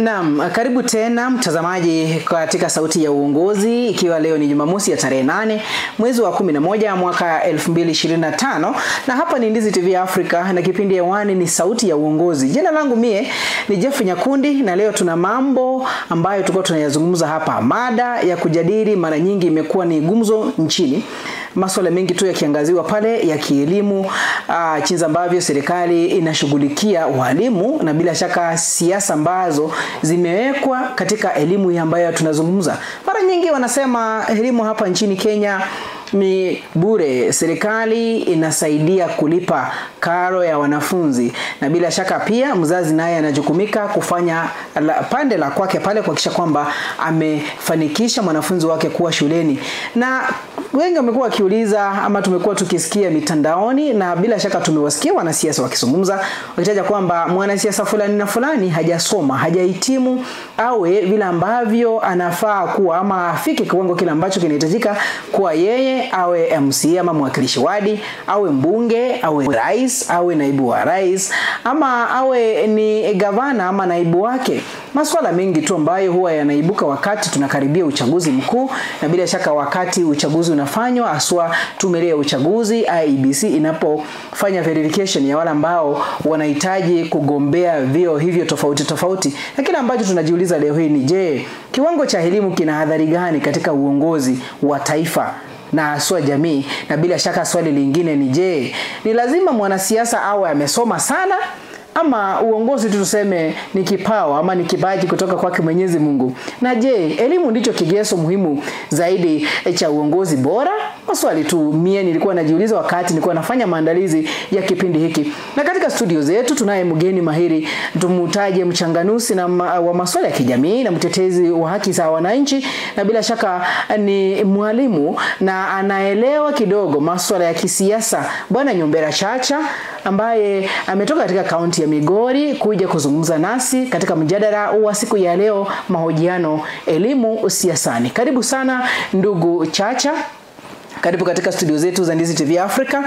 Naam, karibu tena mtazamaji katika Sauti ya Uongozi, ikiwa leo ni Jumamosi ya tarehe 8 mwezi wa 11 mwaka 2025, na hapa ni Ndizi TV Africa na kipindi hewani ni Sauti ya Uongozi. Jina langu mie ni Jeff Nyakundi, na leo tuna mambo ambayo tulikuwa tunayazungumza hapa. Mada ya kujadili mara nyingi imekuwa ni gumzo nchini. Masuala mengi tu yakiangaziwa pale ya kielimu, jinsi ambavyo serikali inashughulikia walimu, na bila shaka siasa ambazo zimewekwa katika elimu hii ambayo tunazungumza. Mara nyingi wanasema elimu hapa nchini Kenya ni bure, serikali inasaidia kulipa karo ya wanafunzi, na bila shaka pia mzazi naye anajukumika kufanya pande la kwake pale kuhakikisha kwamba amefanikisha mwanafunzi wake kuwa shuleni. Na wengi wamekuwa wakiuliza, ama tumekuwa tukisikia mitandaoni, na bila shaka tumewasikia wanasiasa wakizungumza wakitaja kwamba mwanasiasa fulani na fulani hajasoma, hajahitimu awe vile ambavyo anafaa kuwa, ama afike kiwango kile ambacho kinahitajika kuwa yeye awe MC ama mwakilishi wadi, awe mbunge, awe rais, awe naibu wa rais, ama awe ni gavana ama naibu wake. Masuala mengi tu ambayo huwa yanaibuka wakati tunakaribia uchaguzi mkuu, na bila shaka wakati uchaguzi unafanywa, haswa tume ya uchaguzi IEBC inapofanya verification ya wale ambao wanahitaji kugombea vio hivyo tofauti tofauti. Na kile ambacho tunajiuliza leo hii ni je, kiwango cha elimu kina hadhari gani katika uongozi wa taifa na haswa jamii? Na bila shaka swali lingine ni je, ni lazima mwanasiasa awe amesoma sana, ama uongozi tuseme ni kipawa ama ni kipaji kutoka kwake Mwenyezi Mungu? Na je, elimu ndicho kigezo muhimu zaidi cha uongozi bora? Maswali tu mie nilikuwa najiuliza wakati nilikuwa nafanya maandalizi ya kipindi hiki. Na katika studio zetu tunaye mgeni mahiri, tumutaje mchanganuzi na wa masuala ya kijamii na mtetezi wa haki za wananchi, na bila shaka ni mwalimu na anaelewa kidogo masuala ya kisiasa, Bwana Nyombera Chacha, ambaye ametoka katika kaunti ya Migori kuja kuzungumza nasi katika mjadala wa siku ya leo, mahojiano elimu siasani. Karibu sana ndugu Chacha. Karibu katika studio zetu za Ndizi TV Africa.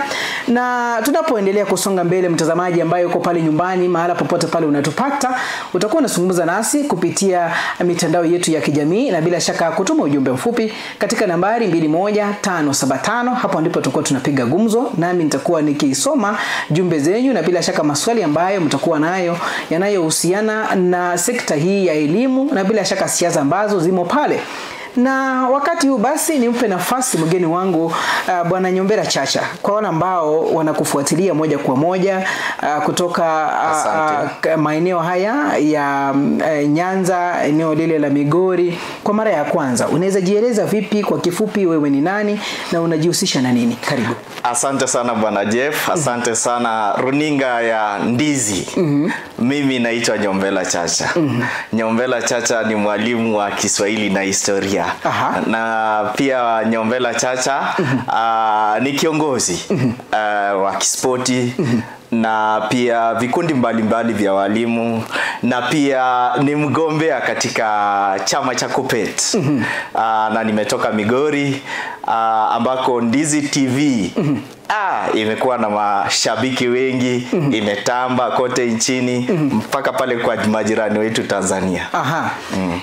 Na tunapoendelea kusonga mbele, mtazamaji ambaye uko pale nyumbani, mahala popote pale unatupata, utakuwa unazungumza nasi kupitia mitandao yetu ya kijamii, na bila shaka kutuma ujumbe mfupi katika nambari 21575. Hapo ndipo tutakuwa tunapiga gumzo, nami nitakuwa nikisoma jumbe zenyu, na bila shaka maswali ambayo mtakuwa nayo yanayohusiana na sekta hii ya elimu, na bila shaka siasa ambazo zimo pale. Na wakati huu basi nimpe nafasi mgeni wangu Bwana Nyombera Chacha, kwa wale ambao wanakufuatilia moja kwa moja kutoka maeneo haya ya Nyanza, eneo lile la Migori, kwa mara ya kwanza. Unaweza jieleza vipi kwa kifupi, wewe ni nani na unajihusisha na nini? Karibu. Asante sana Bwana Jeff, asante sana runinga ya Ndizi. Mimi naitwa Nyombera Chacha. Nyombera Chacha ni mwalimu wa Kiswahili na historia. Na pia Nyombera Chacha ni kiongozi wa kispoti, na pia vikundi mbalimbali vya walimu, na pia ni mgombea katika chama cha KUPPET. Na nimetoka Migori ambako Ndizi TV imekuwa na mashabiki wengi, imetamba kote nchini, mpaka pale kwa majirani wetu Tanzania.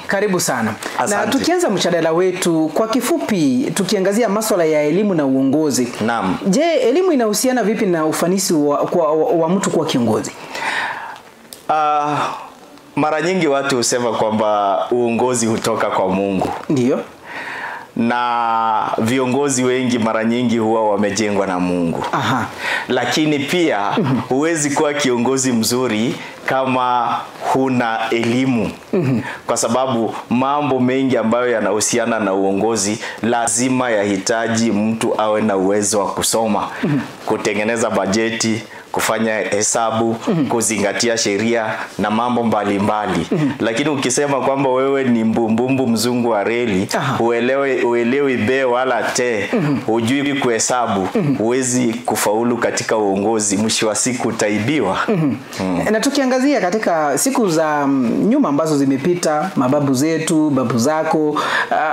Karibu sana. Asante. Na tukianza mjadala wetu kwa kifupi, tukiangazia masuala ya elimu na uongozi. Naam. Je, elimu inahusiana vipi na ufanisi wa mtu kuwa kiongozi? Mara nyingi watu husema kwamba uongozi hutoka kwa Mungu. Ndiyo. Na viongozi wengi mara nyingi huwa wamejengwa na Mungu. Lakini pia huwezi kuwa kiongozi mzuri kama huna elimu. Kwa sababu mambo mengi ambayo yanahusiana na uongozi lazima yahitaji mtu awe na uwezo wa kusoma, kutengeneza bajeti, kufanya hesabu, kuzingatia sheria na mambo mbalimbali. Lakini ukisema kwamba wewe ni mbumbumbu mzungu wa reli, uelewi be wala te, hujui kuhesabu, huwezi kufaulu katika uongozi, mwisho wa siku utaibiwa. Na tukiangazia katika siku za nyuma ambazo zimepita, mababu zetu, babu zako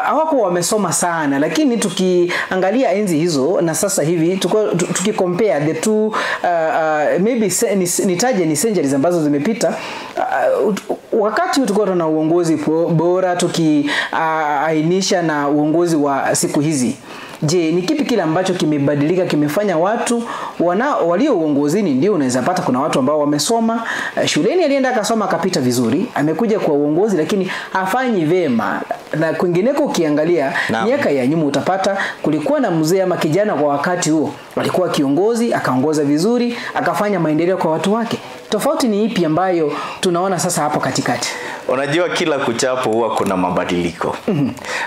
hawako wamesoma sana, lakini tukiangalia enzi hizo na sasa hivi, tukicompare the two maybe nitaje ni centuries ambazo zimepita, wakati tulikuwa tuna uongozi bora tukiainisha na uongozi wa siku hizi. Je, ni kipi kile ambacho kimebadilika, kimefanya watu walio uongozini? Ndio unaweza pata kuna watu ambao wamesoma shuleni, alienda akasoma akapita vizuri, amekuja kwa uongozi lakini hafanyi vema. Na kwingineko ukiangalia miaka ya nyuma utapata kulikuwa na mzee ama kijana kwa wakati huo alikuwa kiongozi, akaongoza vizuri, akafanya maendeleo kwa watu wake. Tofauti ni ipi ambayo tunaona sasa hapo katikati? Unajua kila kuchapo huwa kuna mabadiliko.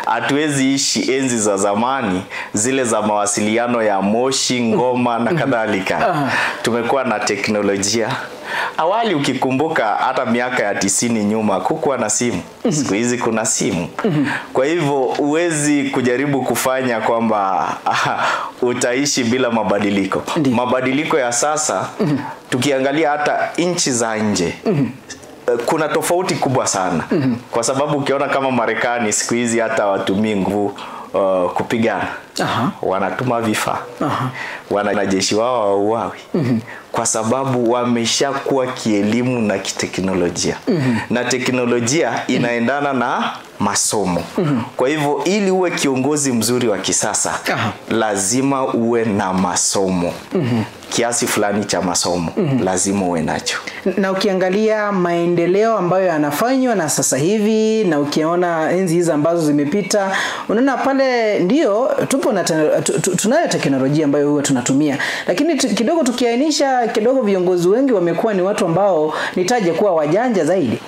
Hatuwezi ishi enzi za zamani zile za mawasiliano ya moshi, ngoma na kadhalika. Tumekuwa na teknolojia. Awali ukikumbuka hata miaka ya 90 nyuma kukuwa na simu. Siku hizi kuna simu. Kwa hivyo huwezi kujaribu kufanya kwamba utaishi bila mabadiliko. Mabadiliko ya sasa tukiangalia hata nchi za nje kuna tofauti kubwa sana. Kwa sababu ukiona kama Marekani siku hizi hata watumii nguvu kupigana. Wanatuma vifaa. Wanajeshi wao hawauawi. Kwa sababu wameshakuwa kielimu na kiteknolojia. Na teknolojia inaendana na masomo. Kwa hivyo ili uwe kiongozi mzuri wa kisasa lazima uwe na masomo. Kiasi fulani cha masomo lazima uwe nacho. Na ukiangalia maendeleo ambayo yanafanywa na sasa hivi na ukiona enzi hizo ambazo zimepita, unaona pale ndio tupo na tunayo teknolojia ambayo huwa tunatumia, lakini kidogo tukiainisha kidogo viongozi wengi wamekuwa ni watu ambao nitaje kuwa wajanja zaidi.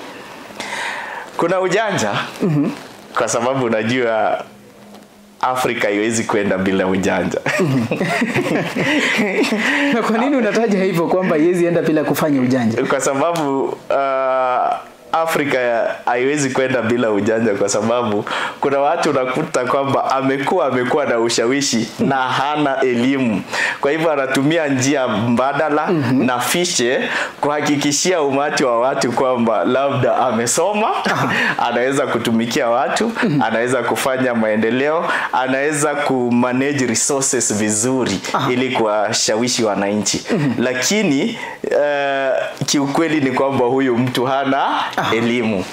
Kuna ujanja kwa sababu unajua Afrika haiwezi kwenda bila ujanja. Na kwa nini unataja hivyo kwamba haiwezi enda bila kufanya ujanja? Kwa sababu Afrika haiwezi kwenda bila ujanja, kwa sababu kuna watu unakuta kwamba amekuwa na ushawishi na hana elimu. Kwa hivyo anatumia njia mbadala na fishe kuhakikishia umati wa watu kwamba labda amesoma, anaweza kutumikia watu, anaweza kufanya maendeleo, anaweza kumanage resources vizuri ili kuwashawishi wananchi. Lakini kiukweli ni kwamba huyu mtu hana elimu.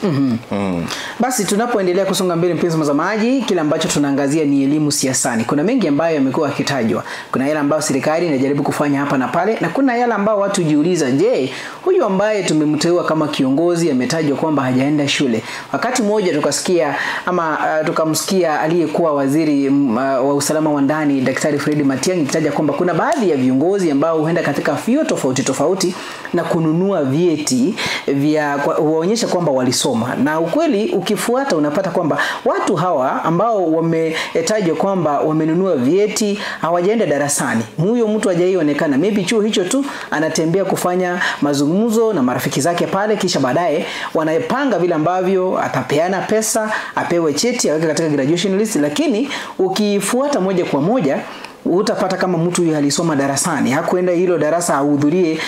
Basi tunapoendelea kusonga mbele, mpenzi mtazamaji, kile ambacho tunaangazia ni elimu siasani. Kuna mengi ambayo yamekuwa yakitajwa. Kuna yale ambayo serikali inajaribu kufanya hapa na pale, na kuna yale ambayo watu jiuliza, je, huyu ambaye tumemteua kama kiongozi ametajwa kwamba hajaenda shule? Wakati mmoja tukasikia ama tukamsikia aliyekuwa waziri wa usalama wa ndani Daktari Fred Matiang'i akitaja kwamba kuna baadhi ya viongozi ambao huenda katika vyuo tofauti na kununua vyeti vya kuonyesha kwamba walisoma. Na ukweli ukifuata unapata kwamba watu hawa ambao wametajwa kwamba wamenunua vyeti hawajaenda darasani. Huyo mtu hajaionekana. Maybe chuo hicho tu anatembea kufanya mazungumzo na marafiki zake pale, kisha baadaye wanapanga vile ambavyo atapeana pesa, apewe cheti, aweke katika graduation list. Lakini ukifuata moja kwa moja utapata kama mtu huyu alisoma darasani, hakuenda hilo darasa ahudhurie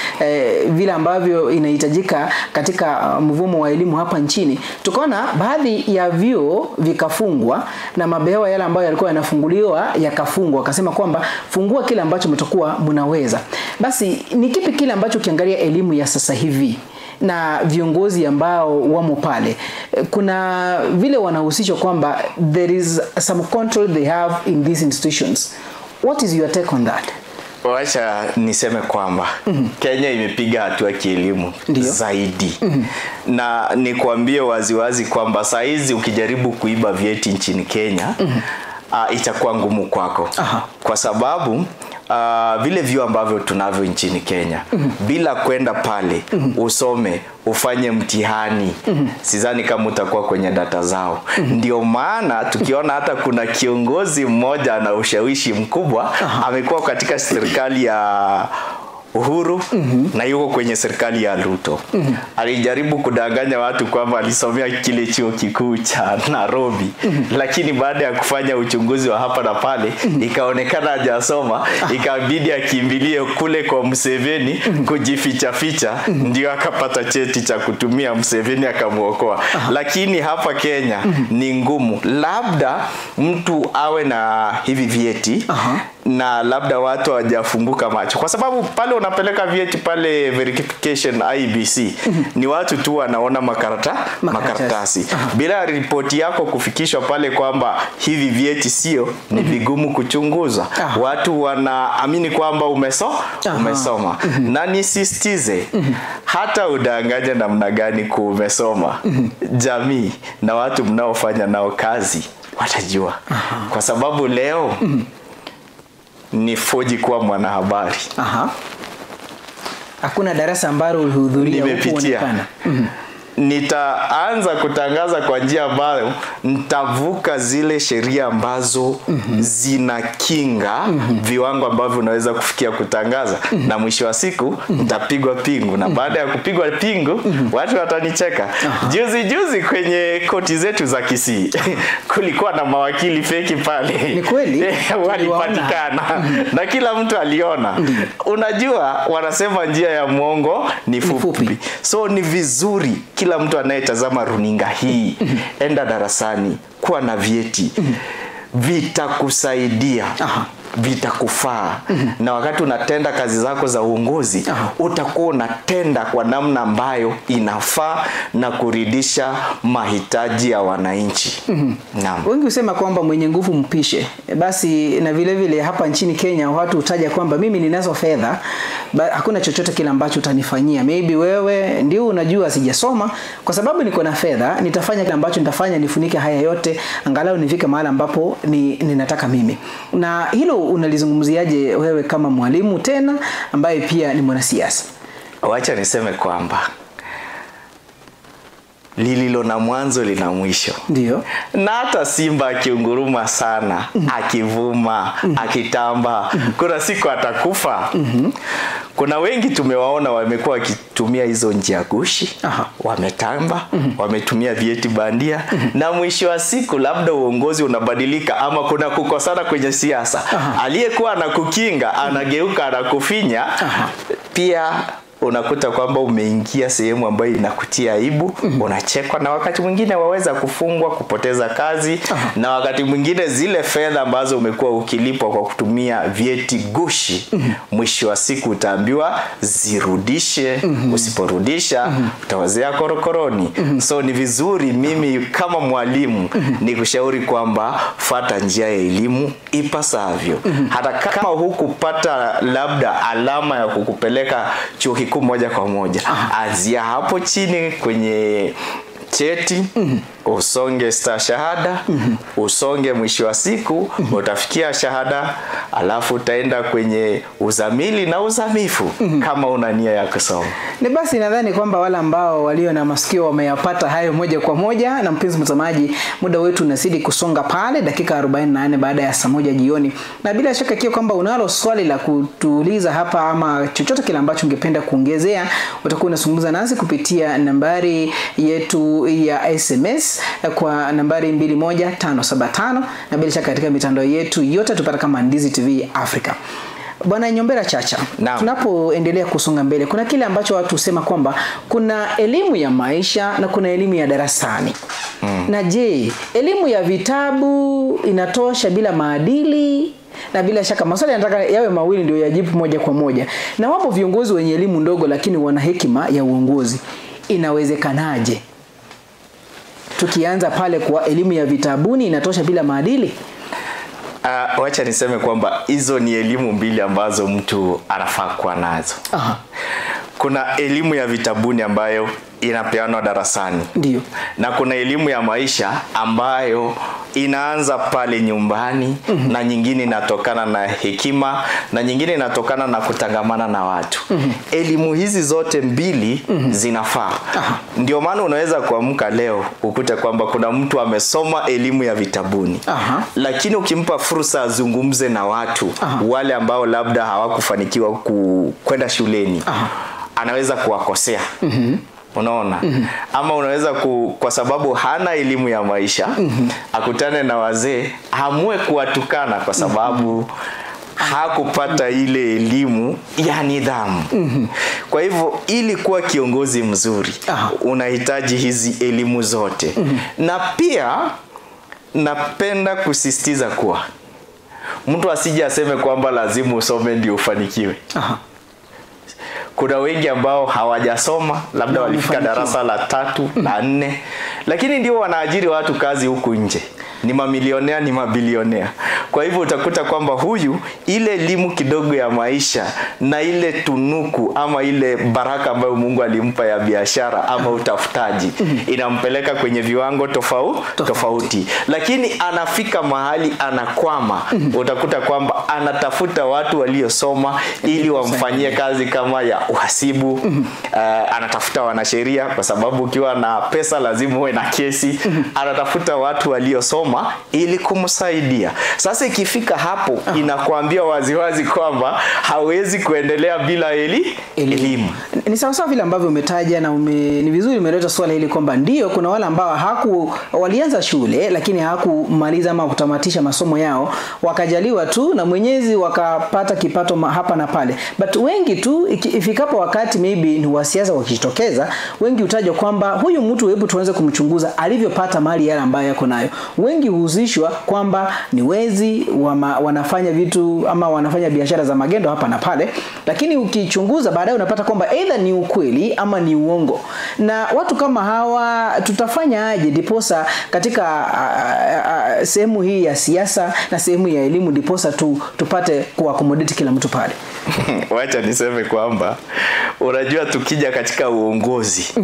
vile ambavyo inahitajika katika mfumo wa elimu hapa nchini. Tukaona baadhi ya vyuo vikafungwa na mabehewa yale ambayo yalikuwa yanafunguliwa yakafungwa. Akasema kwamba fungua kile ambacho mtakuwa mnaweza. Basi ni kipi kile ambacho ukiangalia elimu ya sasa hivi na viongozi ambao wamo pale, kuna vile wanahusishwa kwamba there is some control they have in these institutions? What is your take on that? Wacha niseme kwamba Kenya imepiga hatua kielimu zaidi. Na nikuambie waziwazi kwamba saa hizi ukijaribu kuiba vyeti nchini Kenya itakuwa ngumu kwako. Kwa sababu vile vyuo ambavyo tunavyo nchini Kenya, bila kwenda pale usome, ufanye mtihani, sidhani kama utakuwa kwenye data zao. Ndio maana tukiona hata kuna kiongozi mmoja na ushawishi mkubwa amekuwa katika serikali ya Uhuru na yuko kwenye serikali ya Ruto. Alijaribu kudanganya watu kwamba alisomea kile chuo kikuu cha Nairobi, lakini baada ya kufanya uchunguzi wa hapa na pale ikaonekana hajasoma, ikabidi akimbilie kule kwa Museveni kujificha, ndio akapata cheti cha kutumia, Museveni akamuokoa. Lakini hapa Kenya ni ngumu. Labda mtu awe na hivi vyeti na labda watu hawajafunguka macho, kwa sababu pale unapeleka vyeti pale verification IBC ni watu tu wanaona makaratasi bila ripoti yako kufikishwa pale kwamba hivi vyeti sio, ni vigumu kuchunguza. Watu wanaamini kwamba umesoma. Na nisisitize, hata udanganye namna gani umesoma, jamii na watu mnaofanya nao kazi watajua. Kwa sababu leo ni foji kuwa mwanahabari. Hakuna darasa ambalo ulihudhuria kuonekana. Nitaanza kutangaza kwa njia ambayo nitavuka zile sheria ambazo zinakinga viwango ambavyo unaweza kufikia kutangaza, na mwisho wa siku nitapigwa pingu, na baada ya kupigwa pingu watu watanicheka. Juzi kwenye koti zetu za Kisii kulikuwa na mawakili feki pale. Ni kweli? Walipatikana na kila mtu aliona. Unajua wanasema njia ya mwongo ni fupi. So ni vizuri kila mtu anayetazama runinga hii, enda darasani, kuwa na vyeti. Vitakusaidia, vitakufaa. Na wakati unatenda kazi zako za uongozi, utakuwa unatenda kwa namna ambayo inafaa na kuridhisha mahitaji ya wananchi. Naam. Wengi husema kwamba mwenye nguvu mpishe. Basi na vile vile hapa nchini Kenya watu hutaja kwamba mimi ninazo fedha, hakuna chochote kile ambacho utanifanyia. Maybe wewe ndio unajua sijasoma, kwa sababu niko na fedha, nitafanya kile ambacho nitafanya nifunike haya yote angalau nifike mahali ambapo ninataka mimi. Na hilo unalizungumziaje wewe kama mwalimu tena ambaye pia ni mwanasiasa? Wacha niseme kwamba lililo na mwanzo lina mwisho. Ndio. Na hata simba akiunguruma sana, akivuma, akitamba, kuna siku atakufa. Kuna wengi tumewaona wamekuwa wakitumia hizo njia gushi, wametamba, wametumia vyeti bandia, na mwisho wa siku labda uongozi unabadilika ama kuna kukosana kwenye siasa. Aliyekuwa anakukinga anageuka anakufinya. Pia unakuta kwamba umeingia sehemu ambayo inakutia aibu, unachekwa, na wakati mwingine waweza kufungwa, kupoteza kazi, na wakati mwingine zile fedha ambazo umekuwa ukilipwa kwa kutumia vyeti gushi, mwisho wa siku utaambiwa zirudishe. Usiporudisha utawazea korokoroni. So ni vizuri mimi kama mwalimu nikushauri kwamba fuata njia ya elimu ipasavyo. Hata kama hukupata labda alama ya kukupeleka chuo kikuu moja kwa moja, anzia hapo chini kwenye cheti, usonge stashahada, usonge, mwisho wa siku utafikia shahada, alafu utaenda kwenye uzamili na uzamifu kama una nia ya kusoma. Ni basi nadhani kwamba wale ambao walio na masikio wameyapata hayo moja kwa moja. Na mpenzi mtazamaji, muda wetu unazidi kusonga pale, dakika 44 baada ya saa 1 jioni. Na bila shaka kio kwamba unalo swali la kutuuliza hapa ama chochote kile ambacho ungependa kuongezea, utakuwa unazungumza nasi kupitia nambari yetu ya SMS kwa nambari 21575, na bila shaka katika mitandao yetu yote tupata kama Ndizi TV Africa. Bwana Nyombera Chacha, tunapoendelea kusonga mbele, kuna kile ambacho watu husema kwamba kuna elimu ya maisha na kuna elimu ya darasani. Na je, elimu ya vitabu inatosha bila maadili? Na bila shaka maswali yanataka yawe mawili ndio yajibu moja kwa moja. Na wapo viongozi wenye elimu ndogo lakini wana hekima ya uongozi. Inawezekanaje? Tukianza pale kwa elimu ya vitabuni inatosha bila maadili? Wacha niseme kwamba hizo ni elimu mbili ambazo mtu anafaa kuwa nazo. Kuna elimu ya vitabuni ambayo inapeanwa darasani. Ndio. Na kuna elimu ya maisha ambayo inaanza pale nyumbani, na nyingine inatokana na hekima, na nyingine inatokana na kutangamana na watu. Elimu hizi zote mbili zinafaa. Ndio maana unaweza kuamka leo ukute kwamba kuna mtu amesoma elimu ya vitabuni, lakini ukimpa fursa azungumze na watu wale ambao labda hawakufanikiwa kwenda shuleni, anaweza kuwakosea. Unaona? Ama unaweza kwa sababu hana elimu ya maisha, akutane na wazee, hamue kuwatukana kwa sababu hakupata ile elimu ya nidhamu. Kwa hivyo ili kuwa kiongozi mzuri, unahitaji hizi elimu zote. Na pia napenda kusisitiza kuwa mtu asije aseme kwamba lazima usome ndio ufanikiwe. Kuna wengi ambao hawajasoma, labda walifika darasa la 3, la 4, lakini ndio wanaajiri watu kazi huku nje. Ni mamilionea, ni mabilionea. Kwa hivyo utakuta kwamba huyu ile elimu kidogo ya maisha na ile tunuku ama ile baraka ambayo Mungu alimpa ya biashara ama utafutaji inampeleka kwenye viwango tofauti. Lakini anafika mahali anakwama. Utakuta kwamba anatafuta watu waliosoma ili wamfanyie kazi kama ya uhasibu. Anatafuta wanasheria kwa sababu ukiwa na pesa lazima uwe na kesi. Anatafuta watu waliosoma ili kumsaidia. Sasa ikifika hapo inakuambia waziwazi kwamba hawezi kuendelea bila elimu. Ni sawa vile ambavyo umetaja na ni vizuri umeleta swala hili kwamba ndio kuna wale ambao walianza shule lakini hawakumaliza ama kutamatisha masomo yao, wakajaliwa tu na Mwenyezi wakapata kipato hapa na pale. But wengi tu ifikapo wakati maybe ni wasiasa wakitokeza, wengi utajwa kwamba huyu mtu hebu tuanze kumchunguza alivyopata mali yale ambayo yako nayo. Wengi huhusishwa kwamba ni wezi, wanafanya vitu ama wanafanya biashara za magendo hapa na pale, lakini ukichunguza baadaye unapata kwamba either ni ukweli ama ni uongo. Na watu kama hawa tutafanya aje diposa katika sehemu hii ya siasa na sehemu ya elimu diposa tupate kuaccommodate kila mtu pale? Wacha niseme kwamba unajua tukija katika uongozi,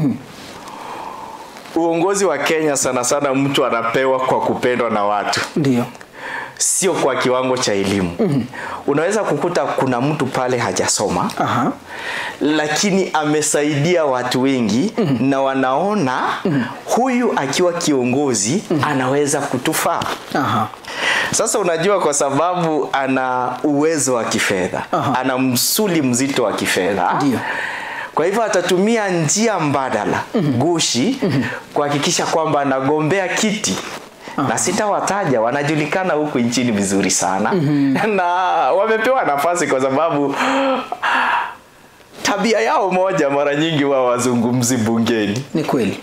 uongozi wa Kenya sana sana mtu anapewa kwa kupendwa na watu. Ndio. Sio kwa kiwango cha elimu. Unaweza kukuta kuna mtu pale hajasoma. Lakini amesaidia watu wengi na wanaona huyu akiwa kiongozi anaweza kutufaa. Sasa unajua kwa sababu ana uwezo wa kifedha, ana msuli mzito wa kifedha. Ndio. Kwa hivyo atatumia njia mbadala, gushi, kuhakikisha kwamba anagombea kiti. Na sitawataja, wanajulikana huku nchini vizuri sana. Na wamepewa nafasi kwa sababu tabia yao moja mara nyingi wao wazungumzi bungeni. Ni kweli.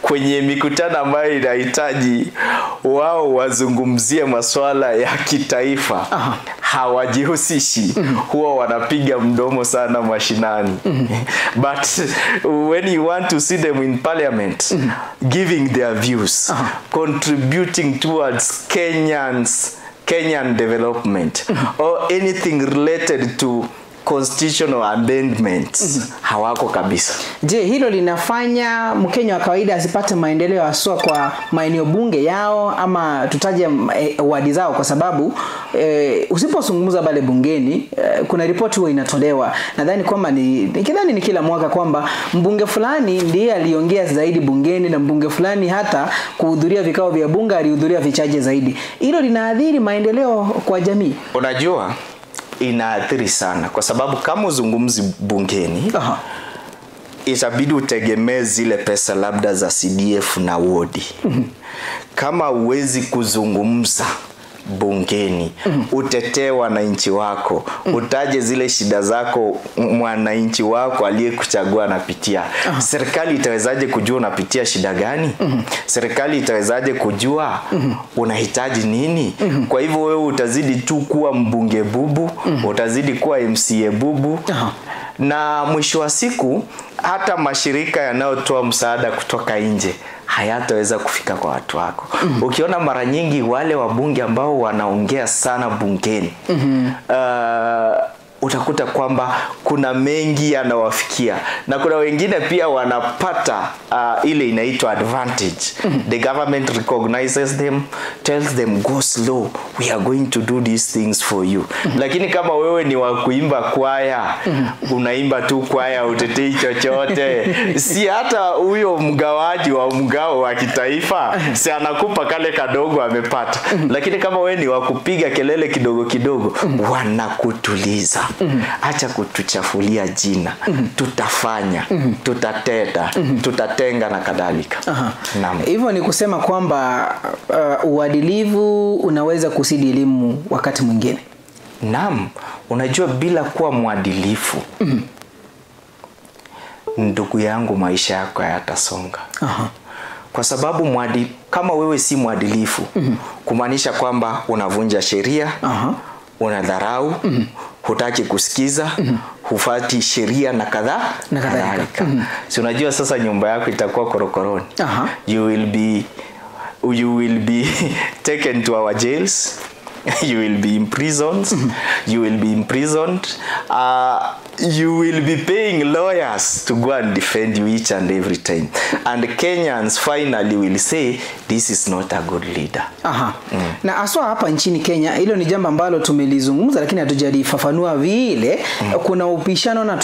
Kwenye mikutano ambayo inahitaji wao wazungumzie masuala ya kitaifa, hawajihusishi. Huwa wanapiga mdomo sana mashinani. But when you want to see them in parliament, giving their views, contributing towards Kenyan development, or anything related to constitutional amendments, hawako kabisa. Je, hilo linafanya Mkenya wa kawaida asipate maendeleo haswa kwa maeneo bunge yao ama tutaje wadi zao? Kwa sababu usipozungumza pale bungeni kuna ripoti huwa inatolewa. Nadhani kwamba ni kila mwaka kwamba mbunge fulani ndiye aliongea zaidi bungeni na mbunge fulani hata kuhudhuria vikao vya bunge alihudhuria vichache zaidi. Hilo linaathiri maendeleo kwa jamii. Unajua inaathiri sana kwa sababu kama uzungumzi bungeni, itabidi utegemee zile pesa labda za CDF na wodi. Kama uwezi kuzungumza bungeni, utetee wananchi wako, utaje zile shida zako mwananchi wako aliyekuchagua anapitia. Serikali itawezaje kujua unapitia shida gani? Serikali itawezaje kujua unahitaji nini? Kwa hivyo wewe utazidi tu kuwa mbunge bubu, utazidi kuwa MCA bubu. Na mwisho wa siku hata mashirika yanayotoa msaada kutoka nje hayataweza kufika kwa watu wako. Ukiona mara nyingi wale wabunge ambao wanaongea sana bungeni, utakuta kwamba kuna mengi yanawafikia na kuna wengine pia wanapata ile inaitwa advantage. The government recognizes them, tells them go slow, we are going to do these things for you. Lakini kama wewe ni wa kuimba kwaya, unaimba tu kwaya, utetei chochote, si hata huyo mgawaji wa mgao wa kitaifa si anakupa kale kadogo amepata. Lakini kama wewe ni wa kupiga kelele kidogo kidogo, wanakutuliza. Acha kutuchafulia jina, tutafanya, tutateta, tutatenga na kadhalika. Hivyo ni kusema kwamba uadilifu unaweza kusidi elimu wakati mwingine. Naam, unajua bila kuwa mwadilifu, ndugu yangu, maisha yako hayatasonga. Kwa sababu kama wewe si mwadilifu, kumaanisha kwamba unavunja sheria, unadharau, hutaki kusikiza, hufati sheria na kadhalika. So unajua sasa nyumba yako itakuwa korokoroni. You will be taken to our jails. You will be imprisoned. You will be imprisoned. You will be paying lawyers to go and defend you each and every time. And Kenyans finally will say, this is not a good leader. Na aswa hapa nchini Kenya, hilo ni jambo ambalo tumelizungumza lakini hatujalifafanua vile. Kuna upishano na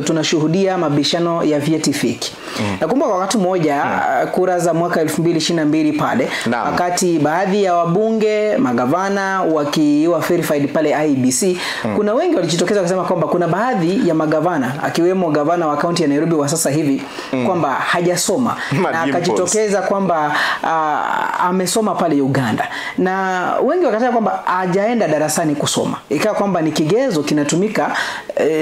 tunashuhudia mabishano ya vyeti feki. Nakumbuka wakati mmoja kura za mwaka 2022 pale, wakati baadhi ya wabunge, magavana wakiwa verified pale IEBC, kuna wengi walijitokeza kusema kwamba kuna baadhi ya magavana, akiwemo gavana wa kaunti ya Nairobi wa sasa hivi, kwamba hajasoma na akajitokeza kwamba amesoma pale Uganda, na wengi wakataa kwamba hajaenda darasani kusoma. Ikawa kwamba ni kigezo kinatumika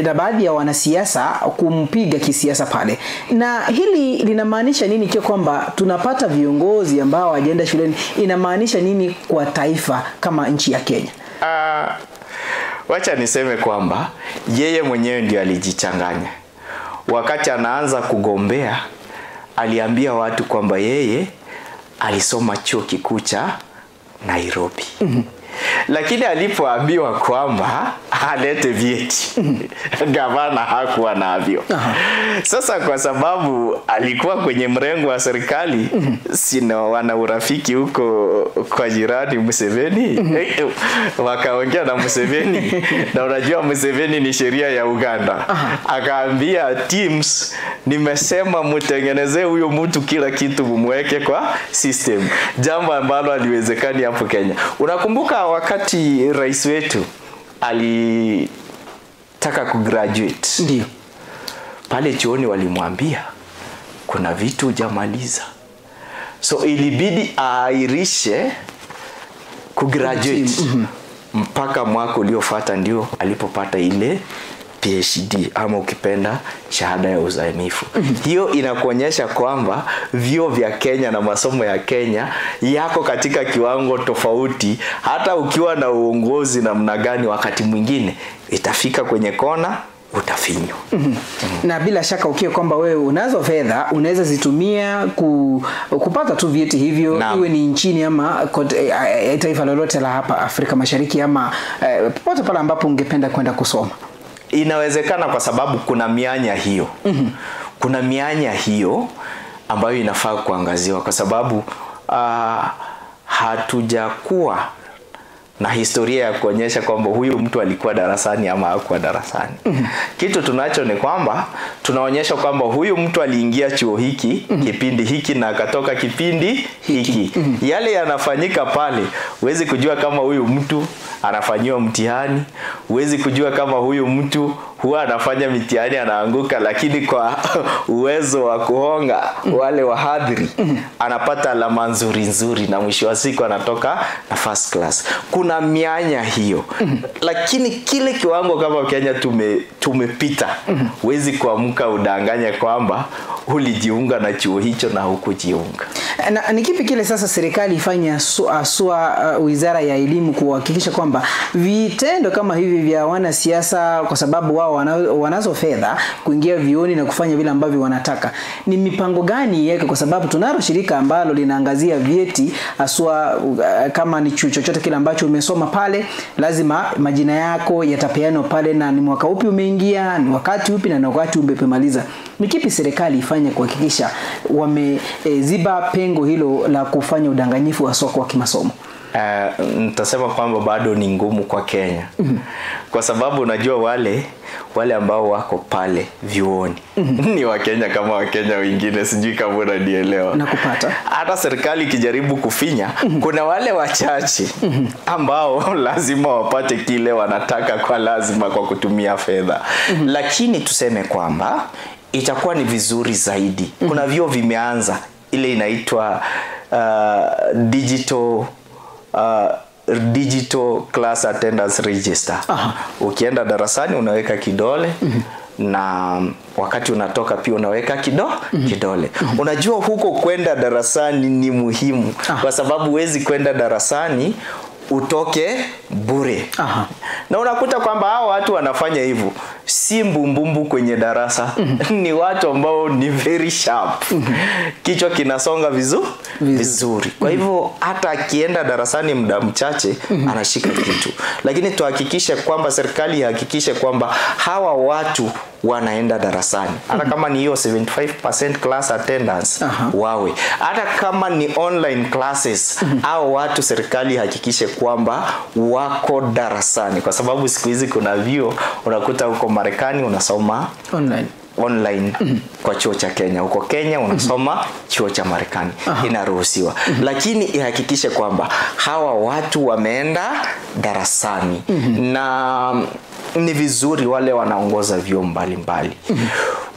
na baadhi ya wanasiasa kumpiga kisiasa pale. Na hili linamaanisha nini kwa kwamba tunapata viongozi ambao hawajaenda shuleni? Inamaanisha nini kwa taifa kama nchi ya Kenya? Wacha niseme kwamba yeye mwenyewe ndiye alijichanganya. Wakati anaanza kugombea, aliambia watu kwamba yeye alisoma chuo kikuu cha Nairobi. Lakini alipoambiwa kwamba alete vyeti, gavana hakuwa navyo. Sasa kwa sababu alikuwa kwenye mrengo wa serikali, sina wana urafiki huko kwa jirani Museveni, wakaongea na Museveni, na unajua Museveni ni sheria ya Uganda. Akaambia teams, nimesema mtengenezee huyo mtu kila kitu mumweke kwa system. Jambo ambalo haliwezekani hapo Kenya. Unakumbuka wakati rais wetu alitaka kugraduate, ndio pale chuoni walimwambia kuna vitu hujamaliza, so ilibidi airishe kugraduate mpaka mwaka uliofuata ndio alipopata ile PhD ama ukipenda shahada ya uzamifu. Hiyo inakuonyesha kwamba vyuo vya Kenya na masomo ya Kenya yako katika kiwango tofauti. Hata ukiwa na uongozi namna gani, wakati mwingine itafika kwenye kona utafinywa. Na bila shaka ukiwa kwamba wewe unazo fedha, unaweza zitumia kupata tu vyeti hivyo, iwe ni nchini ama taifa lolote la hapa Afrika Mashariki ama popote pale ambapo ungependa kwenda kusoma. Inawezekana kwa sababu kuna mianya hiyo. Kuna mianya hiyo ambayo inafaa kuangaziwa kwa sababu hatujakuwa na historia ya kuonyesha kwamba huyu mtu alikuwa darasani ama hakuwa darasani. Kitu tunacho ni kwamba tunaonyesha kwamba huyu mtu aliingia chuo hiki kipindi hiki na akatoka kipindi hiki. Yale yanafanyika pale, huwezi kujua kama huyu mtu anafanyiwa mtihani, huwezi kujua kama huyu mtu huwa anafanya mitihani anaanguka, lakini kwa uwezo wa kuhonga wale wahadhiri anapata alama nzuri na mwisho wa siku anatoka na first class. Kuna mianya hiyo. Lakini kile kiwango kama Kenya tumepita, huwezi kuamka udanganya kwamba ulijiunga na chuo hicho na hukujiunga. Na ni kipi kile sasa serikali ifanye wizara ya elimu kuhakikisha kwamba vitendo kama hivi vya wanasiasa, kwa sababu wao wanazo fedha kuingia vioni na kufanya vile ambavyo wanataka, ni mipango gani yake? Kwa sababu tunalo shirika ambalo linaangazia vyeti aswa, kama ni chuo chochote kile ambacho umesoma pale, lazima majina yako yatapeanwa pale na ni mwaka upi umeingia, ni wakati upi na wakati umepemaliza. Ni kipi serikali ifanye kuhakikisha wameziba pengo hilo la kufanya udanganyifu wa soko wa kimasomo? Nitasema kwamba bado ni ngumu kwa Kenya. Kwa sababu unajua wale ambao wako pale vyuoni ni Wakenya kama Wakenya wengine, sijui kama unanielewa. Nakupata. Hata serikali ikijaribu kufinya, kuna wale wachache ambao lazima wapate kile wanataka kwa lazima kwa kutumia fedha. Lakini tuseme kwamba itakuwa ni vizuri zaidi. Kuna vyuo vimeanza ile inaitwa digital class attendance register. Ukienda darasani unaweka kidole na wakati unatoka pia unaweka kidole. Unajua huko kwenda darasani ni muhimu kwa sababu huwezi kwenda darasani utoke bure. Na unakuta kwamba hao watu wanafanya hivyo si mbumbumbu kwenye darasa. Ni watu ambao ni very sharp. Kichwa kinasonga vizuri. Kwa hivyo hata akienda darasani muda mchache anashika kitu. Lakini tuhakikishe kwamba serikali ihakikishe kwamba hawa watu wanaenda darasani. Hata kama ni hiyo 75% class attendance wawe. Hata kama ni online classes hao watu serikali hakikishe kwamba wako darasani. Kwa sababu siku hizi kuna vyuo unakuta huko Marekani unasoma online kwa chuo cha Kenya. Huko Kenya unasoma chuo cha Marekani. Inaruhusiwa. Lakini ihakikishe kwamba hawa watu wameenda darasani. Na ni vizuri wale wanaongoza vyuo mbalimbali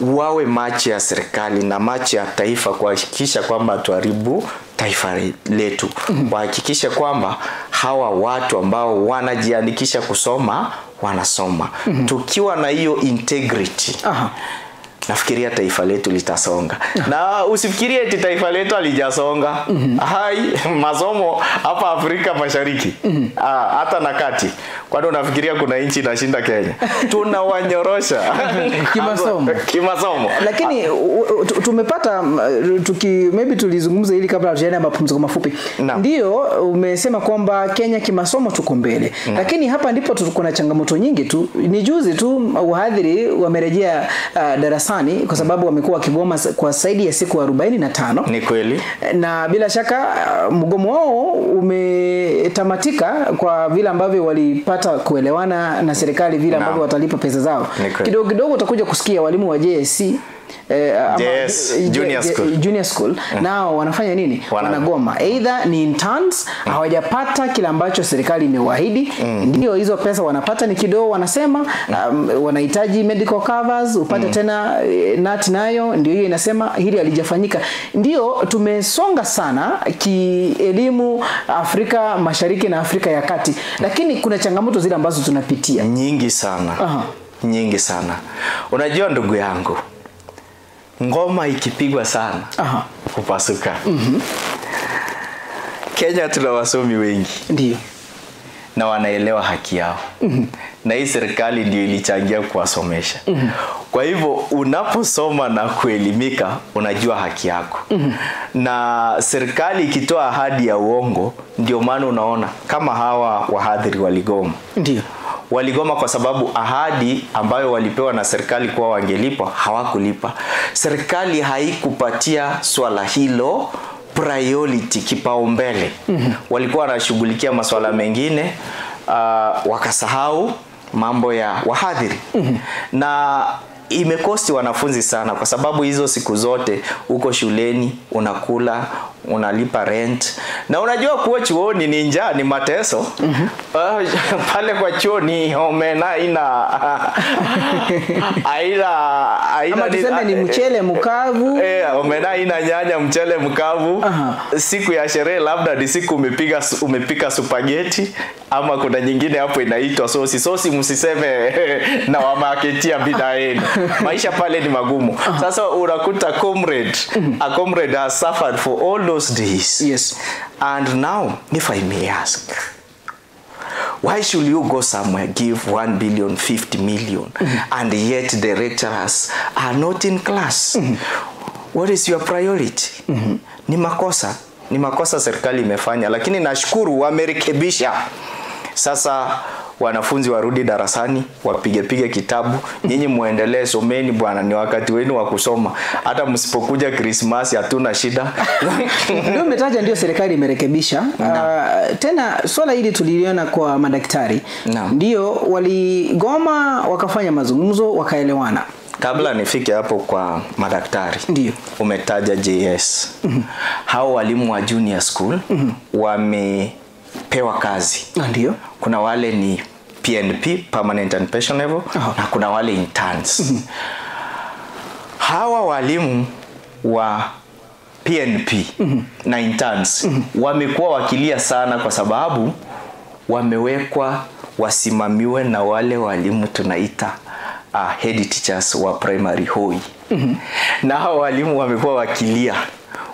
wawe macho ya serikali na macho ya taifa kuhakikisha kwamba tuharibu taifa letu. Wahakikishe kwamba hawa watu ambao wanajiandikisha kusoma wanasoma. Tukiwa na hiyo integrity nafikiria taifa letu litasonga. Na usifikirie eti taifa letu halijasonga. Hai, masomo hapa Afrika Mashariki hata na kati. Kwani unafikiria kuna nchi inashinda Kenya? Tunawanyorosha kimasomo. Lakini tumepata maybe tulizungumza hili kabla tujaenda mapumziko mafupi. Ndio umesema kwamba Kenya kimasomo tuko mbele. Lakini hapa ndipo tuko na changamoto nyingi tu. Ni juzi tu wahadhiri wamerejea darasani kwa sababu wamekuwa wakigoma kwa zaidi ya siku 45. Ni kweli. Na bila shaka mgomo wao umetamatika kwa vile ambavyo walipata kuelewana na serikali vile ambavyo watalipa pesa zao. Kidogo kidogo utakuja kusikia walimu wa JSC junior school nao wanafanya nini? Wanagoma. Either ni interns hawajapata kile ambacho serikali imewaahidi. Ndio hizo pesa wanapata ni kidogo, wanasema wanahitaji medical covers upate tena NAT nayo ndio hiyo inasema hili halijafanyika. Ndio tumesonga sana kielimu Afrika Mashariki na Afrika ya Kati, lakini kuna changamoto zile ambazo tunapitia nyingi sana. Nyingi sana. Unajua ndugu yangu, ngoma ikipigwa sana kupasuka. Kenya tuna wasomi wengi. Ndio. Na wanaelewa haki yao. Na hii serikali ndio ilichangia kuwasomesha. Kwa hivyo unaposoma na kuelimika unajua haki yako. Na serikali ikitoa ahadi ya uongo ndio maana unaona kama hawa wahadhiri waligoma. Ndio. Waligoma kwa sababu ahadi ambayo walipewa na serikali kuwa wangelipa hawakulipa. Serikali haikupatia swala hilo priority, kipaumbele. Walikuwa wanashughulikia masuala mengine wakasahau mambo ya wahadhiri. Na imekosti wanafunzi sana kwa sababu hizo siku zote uko shuleni unakula, unalipa rent. Na unajua kuwa chuoni ni njaa, ni mateso. Pale kwa chuo ni omena ama tuseme ni mchele mkavu. Omena ina nyanya, mchele mkavu. Siku ya sherehe labda ni siku umepika spaghetti ama kuna nyingine hapo inaitwa sosi. Sosi msiseme na wamaketia bidhaa yenu. Maisha pale ni magumu. Sasa unakuta a comrade has suffered for all those days. Yes. And now, if I may ask, why should you go somewhere, give 1 billion, 50 million, and yet the lecturers are not in class? What is your priority? Ni makosa serikali imefanya, lakini nashukuru wamerekebisha. Sasa wanafunzi warudi darasani, wapige kitabu. Nyinyi muendelee, someni bwana, ni wakati wenu wa kusoma. Hata msipokuja Christmas hatuna shida. Ndio umetaja ndio serikali imerekebisha. Tena swala hili tuliliona kwa madaktari. Ndio waligoma wakafanya mazungumzo wakaelewana. Kabla nifike hapo kwa madaktari. Ndio. Umetaja JS. Hao walimu wa junior school wamepewa kazi. Ndio. Kuna wale ni PNP, permanent and pensionable, na kuna wale interns. Hawa walimu wa PNP na interns wamekuwa wakilia sana kwa sababu wamewekwa wasimamiwe na wale walimu tunaita head teachers wa primary hoi. Na hawa walimu wamekuwa wakilia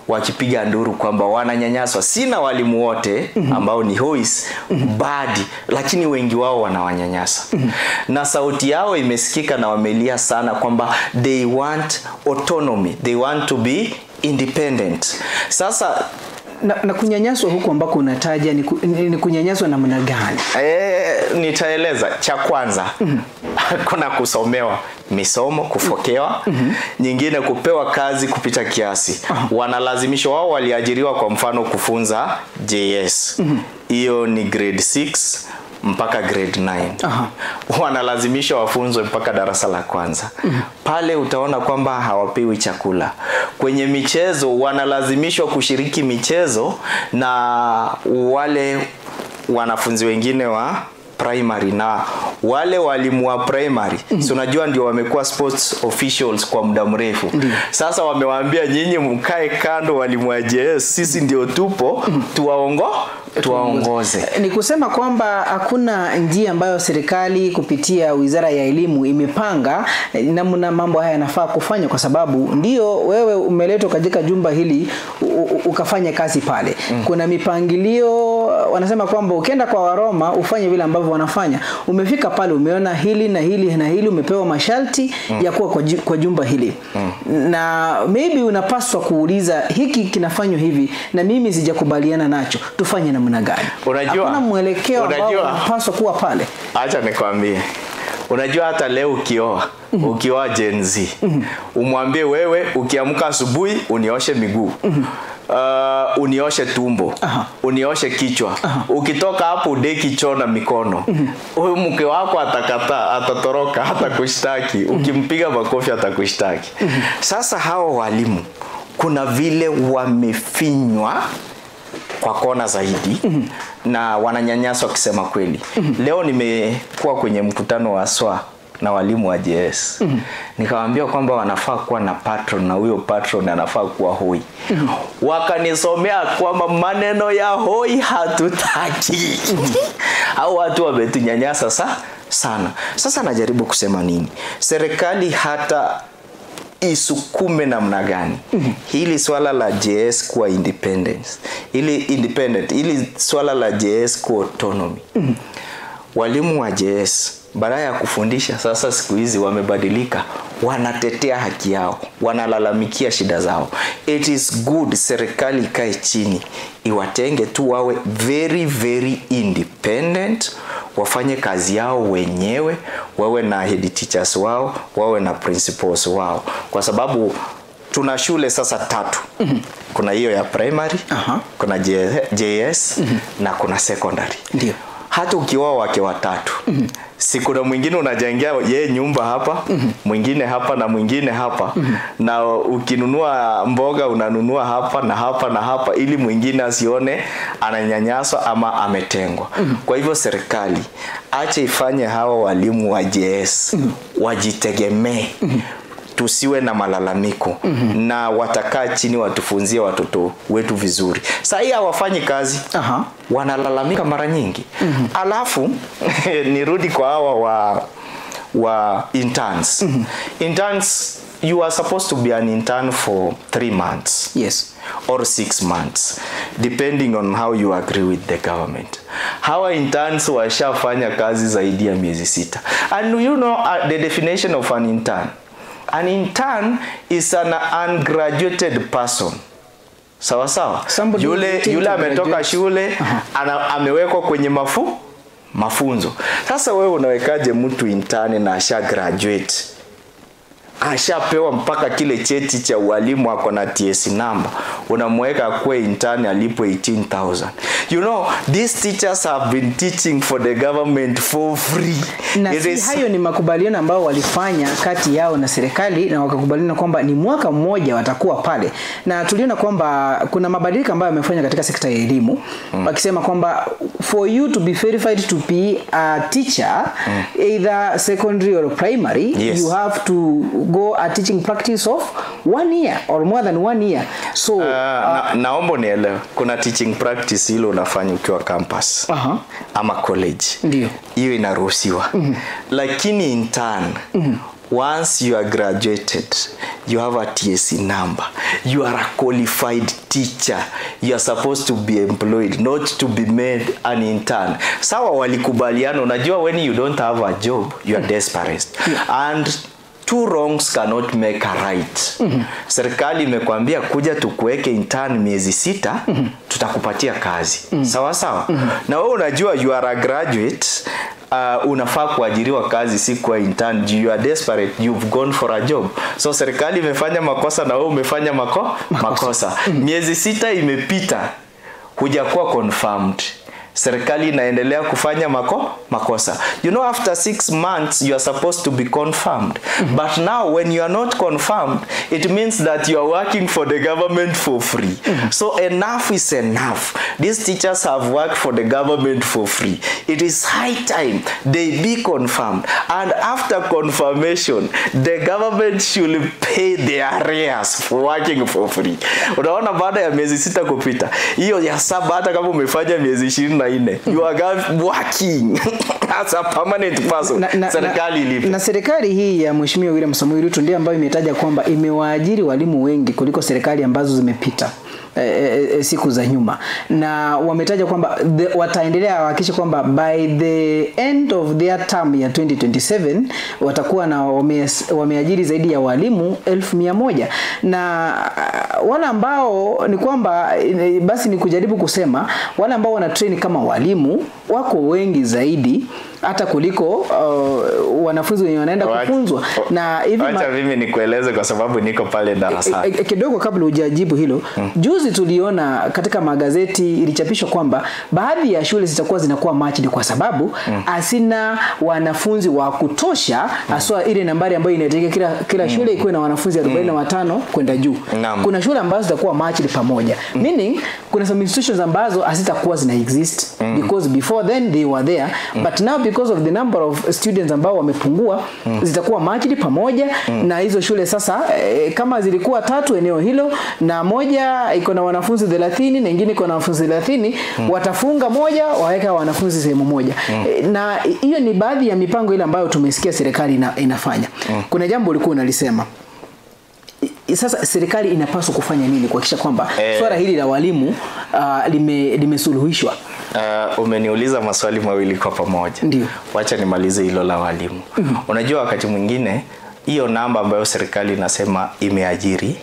wakipiga nduru kwamba wananyanyaswa. Sina walimu wote ambao ni hois bad, lakini wengi wao wanawanyanyasa. Na sauti yao imesikika na wamelia sana kwamba they want autonomy, they want to be independent. Sasa na kunyanyaswa huko ambako unataja ni kunyanyaswa namna gani? Nitaeleza. Cha kwanza kuna kusomewa misomo, kufokewa. Nyingine kupewa kazi kupita kiasi. Wanalazimishwa, wao waliajiriwa kwa mfano kufunza JS. Hiyo ni grade 6 mpaka grade 9. Wanalazimishwa wafunzwe mpaka darasa la kwanza. Pale utaona kwamba hawapewi chakula. Kwenye michezo wanalazimishwa kushiriki michezo na wale wanafunzi wengine wa primary, na wale walimu wa primary so unajua ndio wamekuwa sports officials kwa muda mrefu. Sasa wamewaambia nyinyi mkae kando walimu wa JS, sisi ndio tupo tuwaongoze. Ni kusema kwamba hakuna njia ambayo serikali kupitia Wizara ya Elimu imepanga namna mambo haya yanafaa kufanya, kwa sababu ndio wewe umeletwa katika jumba hili ukafanya kazi pale. Kuna mipangilio, wanasema kwamba ukienda kwa Waroma ufanye vile ambavyo wanafanya. Umefika pale umeona hili na hili na hili, umepewa masharti ya kuwa kwa jumba hili. Na maybe unapaswa kuuliza hiki kinafanywa hivi na mimi sijakubaliana nacho, tufanye namna gani? Unajua, hakuna mwelekeo ambao unapaswa kuwa pale. Acha nikwambie. Unajua hata leo ukioa Gen Z, umwambie wewe ukiamka asubuhi unioshe miguu. Unioshe tumbo, unioshe kichwa. Ukitoka hapo udeki choo na mikono. Huyo mke wako atakataa, atatoroka, hata kushtaki. Ukimpiga makofi atakushtaki. Sasa hao walimu kuna vile wamefinywa kwa kona zaidi na wananyanyaswa kusema kweli. Leo nimekuwa kwenye mkutano wa SWA na walimu wa JS. Nikawaambia kwamba wanafaa kuwa na patron, na huyo patron anafaa kuwa hoi. Wakanisomea kwamba maneno ya hoi hatutaki. Hao watu wametunyanyasa sana. Sasa najaribu kusema nini? Serikali hata isukume namna gani hili swala la JS kuwa independent, ili swala la JS kuwa autonomy. Walimu wa JS badala ya kufundisha, sasa siku hizi wamebadilika, wanatetea haki yao, wanalalamikia shida zao. It is good serikali ikae chini, iwatenge tu wawe very very independent, wafanye kazi yao wenyewe, wawe na head teachers wao, wawe na principals wao, kwa sababu tuna shule sasa 3. Kuna hiyo ya primary, kuna JS na kuna secondary. Ndio. Hata ukiwa wake watatu, siku na mwingine unajengea yeye nyumba hapa, mwingine hapa na mwingine hapa. Na ukinunua mboga unanunua hapa na hapa na hapa, ili mwingine asione ananyanyaswa ama ametengwa. Kwa hivyo serikali acha ifanye hawa walimu wa JS wajitegemee. Tusiwe na malalamiko, na watakaa chini watufunzie watoto wetu vizuri. Sasa hii hawafanyi kazi, wanalalamika mara nyingi. Alafu nirudi kwa hawa wa interns. Interns, you are supposed to be an intern for 3 months. Yes. Or 6 months, depending on how you agree with the government. Hawa interns washafanya kazi zaidi ya miezi 6. And you know the definition of an intern. An intern is an ungraduated person. Sawa? Yule ametoka shule, amewekwa kwenye mafunzo. Sasa wewe unawekaje mtu intern na asha graduate? Ashapewa mpaka kile cheti cha walimu, ako na TSC number. Unamweka kwa intern alipo 18,000. You know, these teachers have been teaching for the government for free. Na hayo ni makubaliano ambao walifanya kati yao na serikali, na wakakubaliana kwamba ni mwaka mmoja watakuwa pale. Na tuliona kwamba kuna mabadiliko ambayo yamefanywa katika sekta ya elimu, wakisema kwamba for you to be verified to be a teacher, either secondary or primary, you have to go a teaching practice of 1 year or more than 1 year. So naomba nielewe, kuna teaching practice ile unafanya ukiwa campus ama college. Ndio. Hiyo inaruhusiwa. Lakini intern once you are graduated, you have a TSC number. You are a qualified teacher. You are supposed to be employed, not to be made an intern. Sawa walikubaliana, unajua when you don't have a job, you are desperate. And two wrongs cannot make a right. Serikali imekwambia kuja tukuweke intern miezi 6, tutakupatia kazi. Sawa sawa. Na wewe unajua you are a graduate, unafaa kuajiriwa kazi, si kwa intern. You are desperate, you've gone for a job. So serikali imefanya makosa na wewe umefanya makosa. Miezi 6 imepita, hujakuwa confirmed. Serikali inaendelea kufanya makosa. You know, after 6 months you are supposed to be confirmed. But now when you are not confirmed, it means that you are working for the government for free. So enough is enough. These teachers have worked for the government for free. It is high time they be confirmed. And after confirmation, the government should pay their arrears for working for free. Unaona, baada ya miezi 6 kupita, hiyo ya 7 hata kama umefanya miezi 24, you are working as a permanent person. Serikali ilipe. Na serikali hii ya Mheshimiwa William Samoei Ruto ndiye ambayo imetaja kwamba imewaajiri walimu wengi kuliko serikali ambazo zimepita siku za nyuma, na wametaja kwamba wataendelea kuhakikisha kwamba by the end of their term ya 2027 watakuwa na wameajiri zaidi ya walimu 1,100. Na wale ambao ni kwamba basi ni kujaribu kusema wale ambao wana train kama walimu wako wengi zaidi hata kuliko wanafunzi wenye wanaenda kufunzwa. Na hivi acha mimi nikueleze kwa sababu niko pale darasani. Kidogo kabla hujajibu hilo, juzi tuliona katika magazeti ilichapishwa kwamba baadhi ya shule zitakuwa zinakuwa matched kwa sababu asina wanafunzi wa kutosha, haswa ile nambari ambayo inahitajika kila shule ikuwe na wanafunzi 45 kwenda juu. Kuna shule ambazo zitakuwa matched pamoja. Meaning kuna some institutions ambazo hazitakuwa zina exist because before then they were there, but now because of the number of students ambao wamepungua, zitakuwa matched pamoja. Na hizo shule sasa kama zilikuwa 3 eneo hilo na moja iko na wanafunzi 30 na nyingine iko na wanafunzi 30, watafunga moja waweka wanafunzi sehemu moja. Na hiyo ni baadhi ya mipango ile ambayo tumesikia serikali inafanya. Kuna jambo ulikuwa unalisema, sasa serikali inapaswa kufanya nini kuhakikisha kwamba swala hili la walimu limesuluhishwa? Umeniuliza maswali mawili kwa pamoja. Ndio. Wacha nimalize hilo la walimu. Unajua wakati mwingine hiyo namba ambayo serikali inasema imeajiri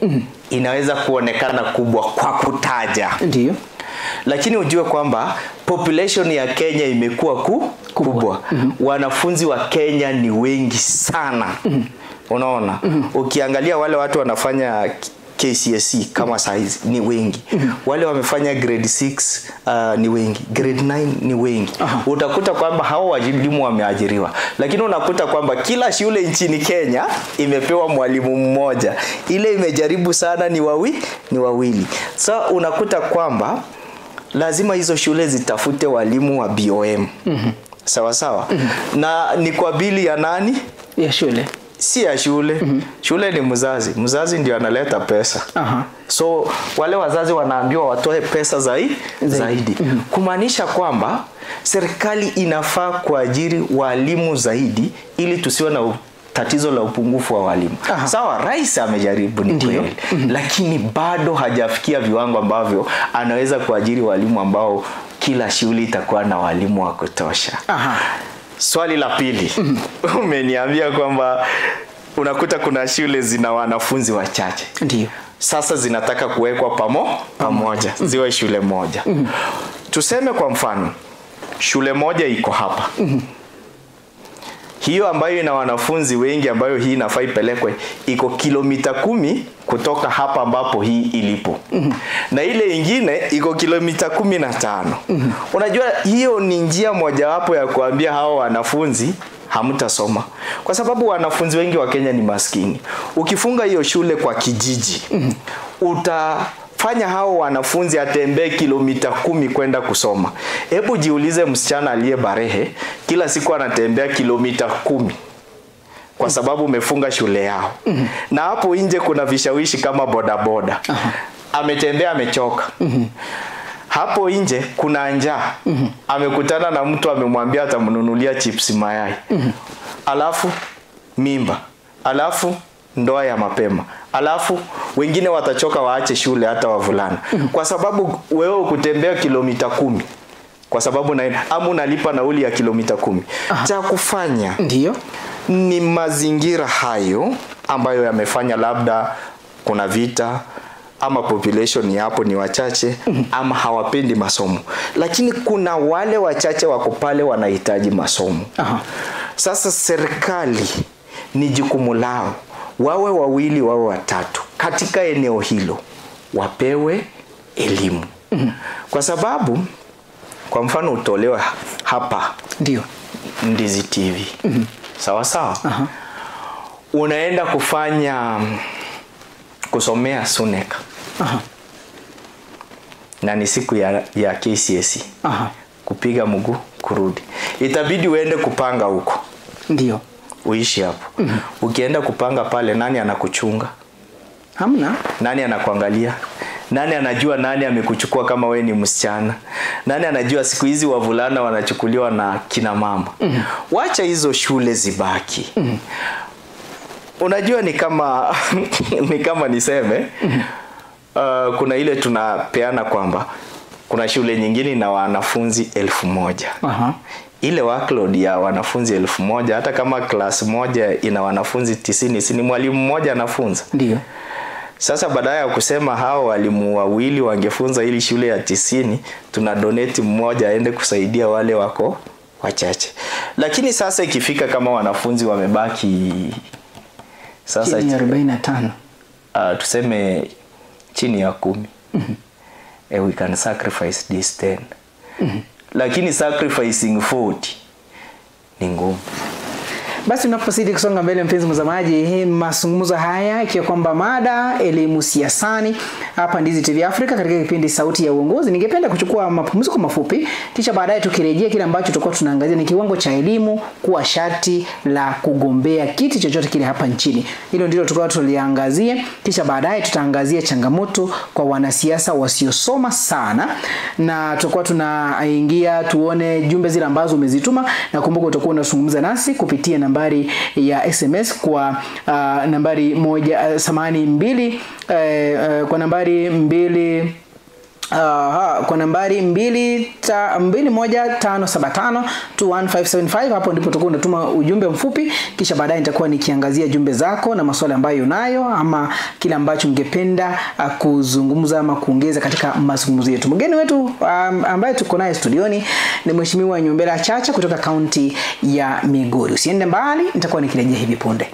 inaweza kuonekana kubwa kwa kutaja. Ndio. Lakini ujue kwamba population ya Kenya imekuwa kubwa. Wanafunzi wa Kenya ni wengi sana. Unaona? Ukiangalia wale watu wanafanya KCSE kama size ni wengi. Wale wamefanya grade 6 ni wengi, grade 9 ni wengi. Utakuta kwamba hao walimu wameajiriwa. Lakini unakuta kwamba kila shule nchini Kenya imepewa mwalimu mmoja. Ile imejaribu sana ni wawili. So unakuta kwamba lazima hizo shule zitafute walimu wa BOM. Sawa sawa. Na ni kwa bili ya nani? Ya shule. Si ya shule. Shule ni mzazi ndio analeta pesa. So wale wazazi wanaambiwa watoe pesa zaidi. Kumaanisha kwamba serikali inafaa kuajiri walimu zaidi ili tusiwe na tatizo la upungufu wa walimu. Sawa, rais amejaribu ni kweli, lakini bado hajafikia viwango ambavyo anaweza kuajiri walimu ambao kila shule itakuwa na walimu wa kutosha. Swali la pili, umeniambia kwamba unakuta kuna shule zina wanafunzi wachache. Ndio. Sasa zinataka kuwekwa pamoja, ziwe shule moja. Tuseme kwa mfano, shule moja iko hapa. Hiyo ambayo ina wanafunzi wengi ambayo hii inafaa ipelekwe iko kilomita 10 kutoka hapa ambapo hii ilipo. Na ile ingine iko kilomita 15. Unajua hiyo ni njia mojawapo ya kuambia hao wanafunzi hamtasoma. Kwa sababu wanafunzi wengi wa Kenya ni maskini. Ukifunga hiyo shule kwa kijiji, utafanya hao wanafunzi atembee kilomita 10 kwenda kusoma. Hebu jiulize msichana aliye Barehe kila siku anatembea kilomita 10 kwa sababu umefunga shule yao. Na hapo nje kuna vishawishi kama bodaboda. Ametembea amechoka. Hapo nje kuna njaa. Amekutana na mtu amemwambia atamnunulia chips mayai. Alafu mimba. alafu ndoa ya mapema, alafu wengine watachoka waache shule, hata wavulana, kwa sababu wewe kutembea kilomita 10 kwa sababu ama unalipa nauli ya kilomita 10. Cha kufanya ndio ni mazingira hayo ambayo yamefanya labda kuna vita, ama population yapo ni wachache, ama hawapendi masomo, lakini kuna wale wachache wako pale wanahitaji masomo. Sasa serikali ni jukumu lao, wawe wawili wawe watatu katika eneo hilo, wapewe elimu. Kwa sababu kwa mfano utolewa hapa ndio Ndizi TV. Sawa sawa. Unaenda kusomea Suneka. Na ni siku ya KCSE. Kupiga mguu kurudi. Itabidi uende kupanga huko. Ndio. Uishi hapo. Ukienda kupanga pale, nani anakuchunga? Hamna. Nani anakuangalia? Nani anajua nani amekuchukua kama we ni msichana? Nani anajua siku hizi wavulana wanachukuliwa na kina mama? Wacha hizo shule zibaki. Unajua ni kama niseme, kuna ile tunapeana kwamba kuna shule nyingine na wanafunzi 1000. Ile workload ya wanafunzi 1000, hata kama class moja ina wanafunzi 90, si ni mwalimu mmoja anafunza? Ndio. Sasa badala ya kusema hao walimu wawili wangefunza ili shule ya 90, tuna donate mmoja aende kusaidia wale wako wachache. Lakini sasa ikifika kama wanafunzi wamebaki sasa chini ya 45, tuseme chini ya 10, we can sacrifice this 10. Lakini sacrificing 40 ni ngumu. Basi tunapozidi kusonga mbele, mpenzi mtazamaji, mazungumzo haya ikiwa kwamba mada elimu siasani hapa Ndizi TV Africa katika kipindi Sauti ya Uongozi. Ningependa kuchukua mapumziko mafupi, kisha baadaye tukirejea kile ambacho tutakuwa tunaangazia ni kiwango cha elimu kuwa sharti la kugombea kiti chochote kile hapa nchini. Hilo ndilo tutakuwa tuliangazia, kisha baadaye tutaangazia changamoto kwa wanasiasa wasiosoma sana, na tutakuwa tunaingia tuone jumbe zile ambazo umezituma, na kumbuka utakuwa unazungumza nasi kupitia nambari ya SMS kwa nambari 2 kwa nambari 2 kwa nambari 21575 hapo ndipo tutakuwa unatuma ujumbe mfupi, kisha baadaye nitakuwa nikiangazia jumbe zako na maswali ambayo unayo ama kile ambacho ungependa kuzungumza ama kuongeza katika mazungumzo yetu. Mgeni wetu ambaye tuko naye studioni ni Mheshimiwa Nyombera Chacha kutoka kaunti ya Migori. Usiende mbali, nitakuwa nikirejea hivi punde.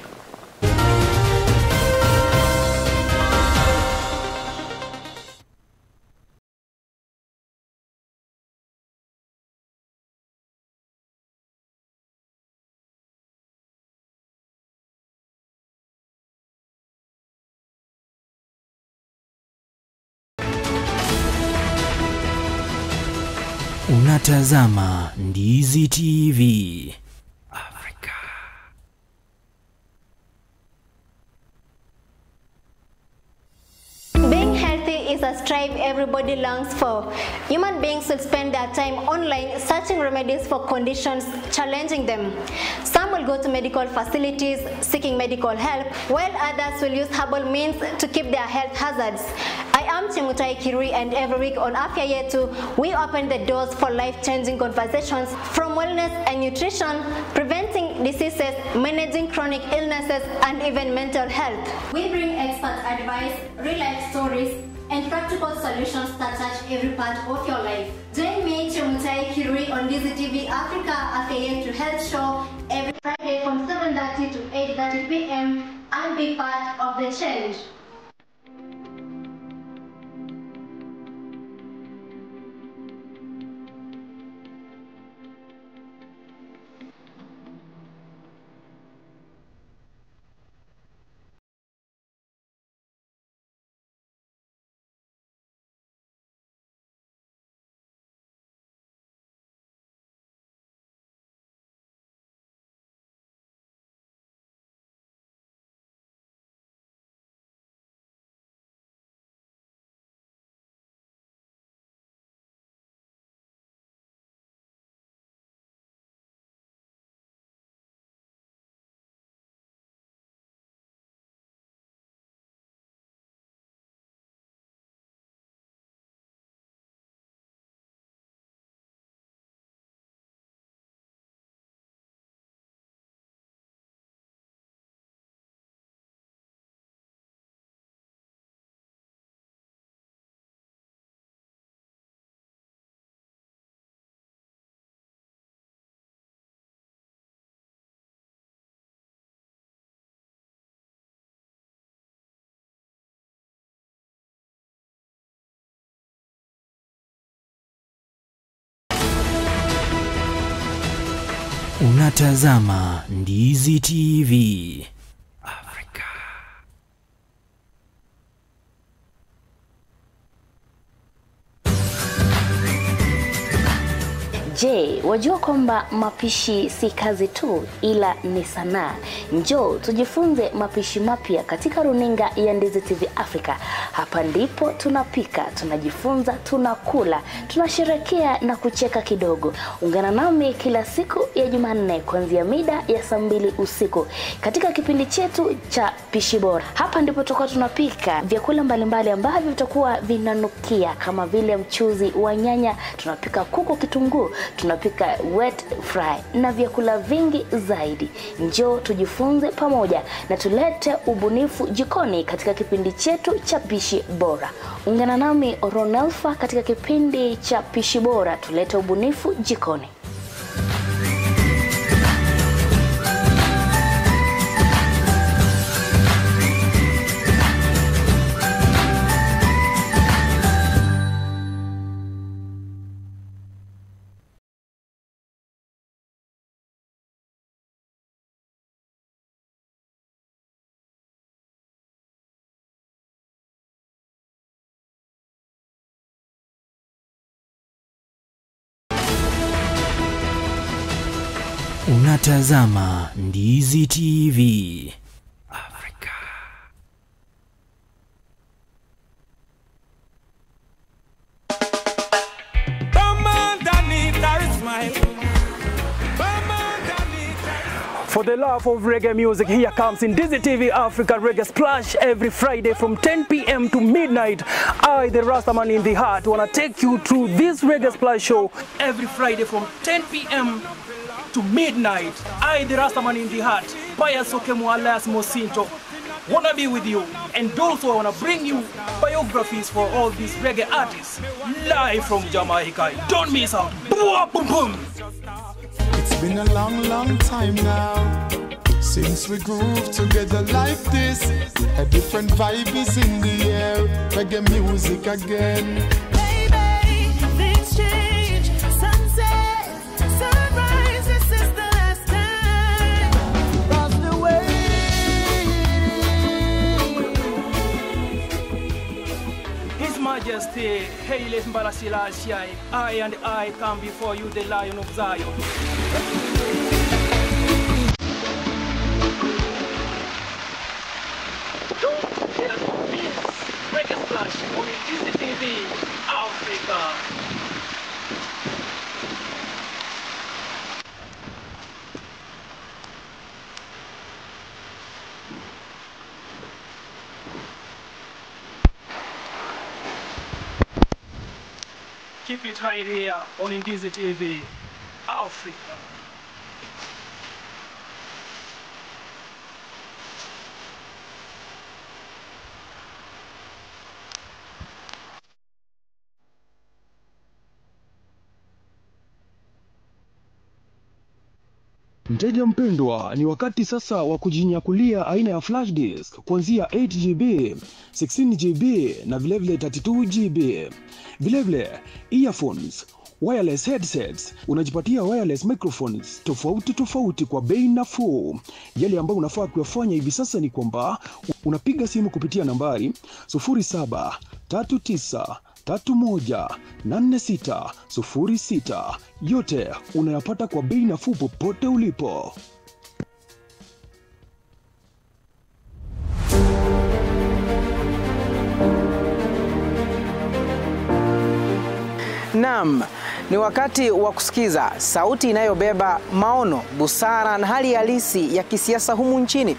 Unatazama Ndizi TV Africa. Being healthy is a strive everybody longs for. Human beings will spend their time online searching remedies for conditions challenging them. Some will go to medical facilities seeking medical help, while others will use herbal means to keep their health hazards. I am Chemutai Kirui, and every week on Afya Yetu, we open the doors for life-changing conversations from wellness and nutrition, preventing diseases, managing chronic illnesses, and even mental health. We bring expert advice, real-life stories, and practical solutions that touch every part of your life. Join me, Chemutai Kirui, on Ndizi TV Africa Afya Yetu Health Show every Friday from 7:30 to 8:30 p.m. and be part of the change. Unatazama Ndizi TV Afrika. Je, wajua kwamba mapishi si kazi tu ila ni sanaa? Njoo tujifunze mapishi mapya katika runinga ya Ndizi TV Afrika. Hapa ndipo tunapika, tunajifunza, tunakula, tunasherehekea na kucheka kidogo. Ungana nami kila siku ya Jumanne kuanzia mida ya saa 2 usiku katika kipindi chetu cha Pishi Bora. Hapa ndipo tutakuwa tunapika vyakula mbalimbali ambavyo vitakuwa vinanukia kama vile mchuzi wa nyanya, tunapika kuku kitunguu, tunapika wet fry na vyakula vingi zaidi. Njoo tujifunze pamoja na tulete ubunifu jikoni katika kipindi chetu cha Pishi Bora. Ungana nami Ronelfa katika kipindi cha Pishi Bora, tulete ubunifu jikoni. Unatazama Ndizi TV Afrika. For the love of reggae music, here comes Ndizi TV Africa Reggae Splash every Friday from 10 p.m. to midnight. I, the Rastaman in the heart, wanna take you through this Reggae Splash show every Friday from 10 p.m. to midnight. I, the Rastaman in the heart, Bayasoke Mualas Mosinto, wanna be with you, and also I wanna bring you biographies for all these reggae artists live from Jamaica. Don't miss out. Boom, boom, boom. It's been a long, long time now since we groove together like this. A different vibe is in the air, reggae music again. Baby, things change. Sunset, sunrise, this is the last time. That's the way. His Majesty, Haile Selassie, I come before you, the Lion of Zion. Don't miss Reggae Splash on Ndizi TV Africa. Keep it right here on Ndizi TV Africa. Mteja mpendwa, ni wakati sasa wa kujinyakulia aina ya flash disk kuanzia 8GB, 16GB na vilevile 32GB. Vilevile earphones, wireless headsets, unajipatia wireless microphones tofauti kwa bei nafuu. Yale ambayo unafaa kuyafanya hivi sasa ni kwamba unapiga simu kupitia nambari 0739318606. Yote unayapata kwa bei nafuu popote ulipo. Naam, ni wakati wa kusikiza sauti inayobeba maono, busara na hali halisi ya kisiasa humu nchini.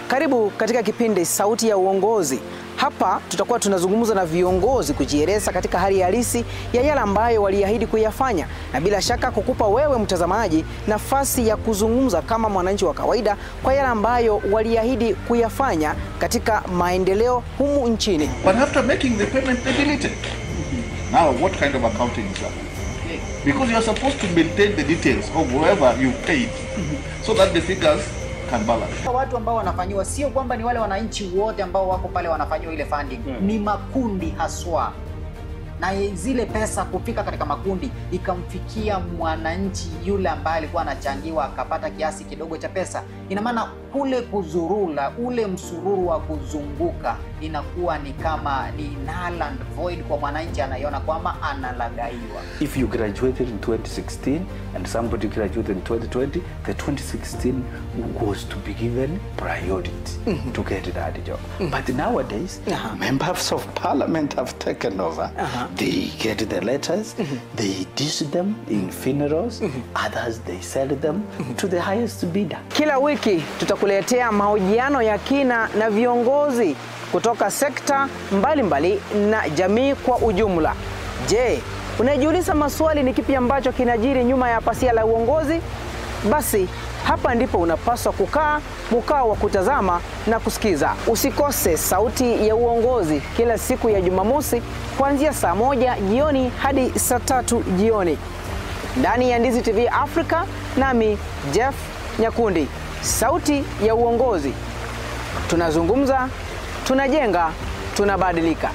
Karibu katika kipindi Sauti ya Uongozi. Hapa tutakuwa tunazungumza na viongozi kujieleza katika hali halisi ya yale ambayo waliahidi kuyafanya, na bila shaka kukupa wewe mtazamaji nafasi ya kuzungumza kama mwananchi wa kawaida kwa yale ambayo waliahidi kuyafanya katika maendeleo humu nchini. But after making the payment, they delete it. Now, what kind of accounting is that? Because you are supposed to maintain the details of whoever you paid, so that the figures can balance. Watu ambao wanafanyiwa sio kwamba ni wale wananchi wote ambao wako pale wanafanyiwa ile funding, ni makundi haswa. na zile pesa kufika katika makundi ikamfikia mwananchi yule ambaye alikuwa anachangiwa akapata kiasi kidogo cha pesa, ina maana kule kuzurula, ule msururu wa kuzunguka inakuwa ni kama ni null and void kwa mwananchi, anaiona kwamba analagaiwa. If you graduated in 2016 and somebody graduated in 2020, the 2016 was to be given priority to get that job. But nowadays, members of parliament have taken over. They get the letters, they dish them in funerals, others they sell them to the highest bidder. Kila wiki tutakuletea mahojiano ya kina na viongozi kutoka sekta mbalimbali na jamii kwa ujumla. Je, unajiuliza maswali ni kipi ambacho kinajiri nyuma ya pasia la uongozi? Basi hapa ndipo unapaswa kukaa mkao wa kutazama na kusikiza. Usikose Sauti ya Uongozi kila siku ya Jumamosi kuanzia saa 1 jioni hadi saa 3 jioni. Ndani ya Ndizi TV Africa, nami Jeff Nyakundi. Sauti ya Uongozi. Tunazungumza, tunajenga, tunabadilika.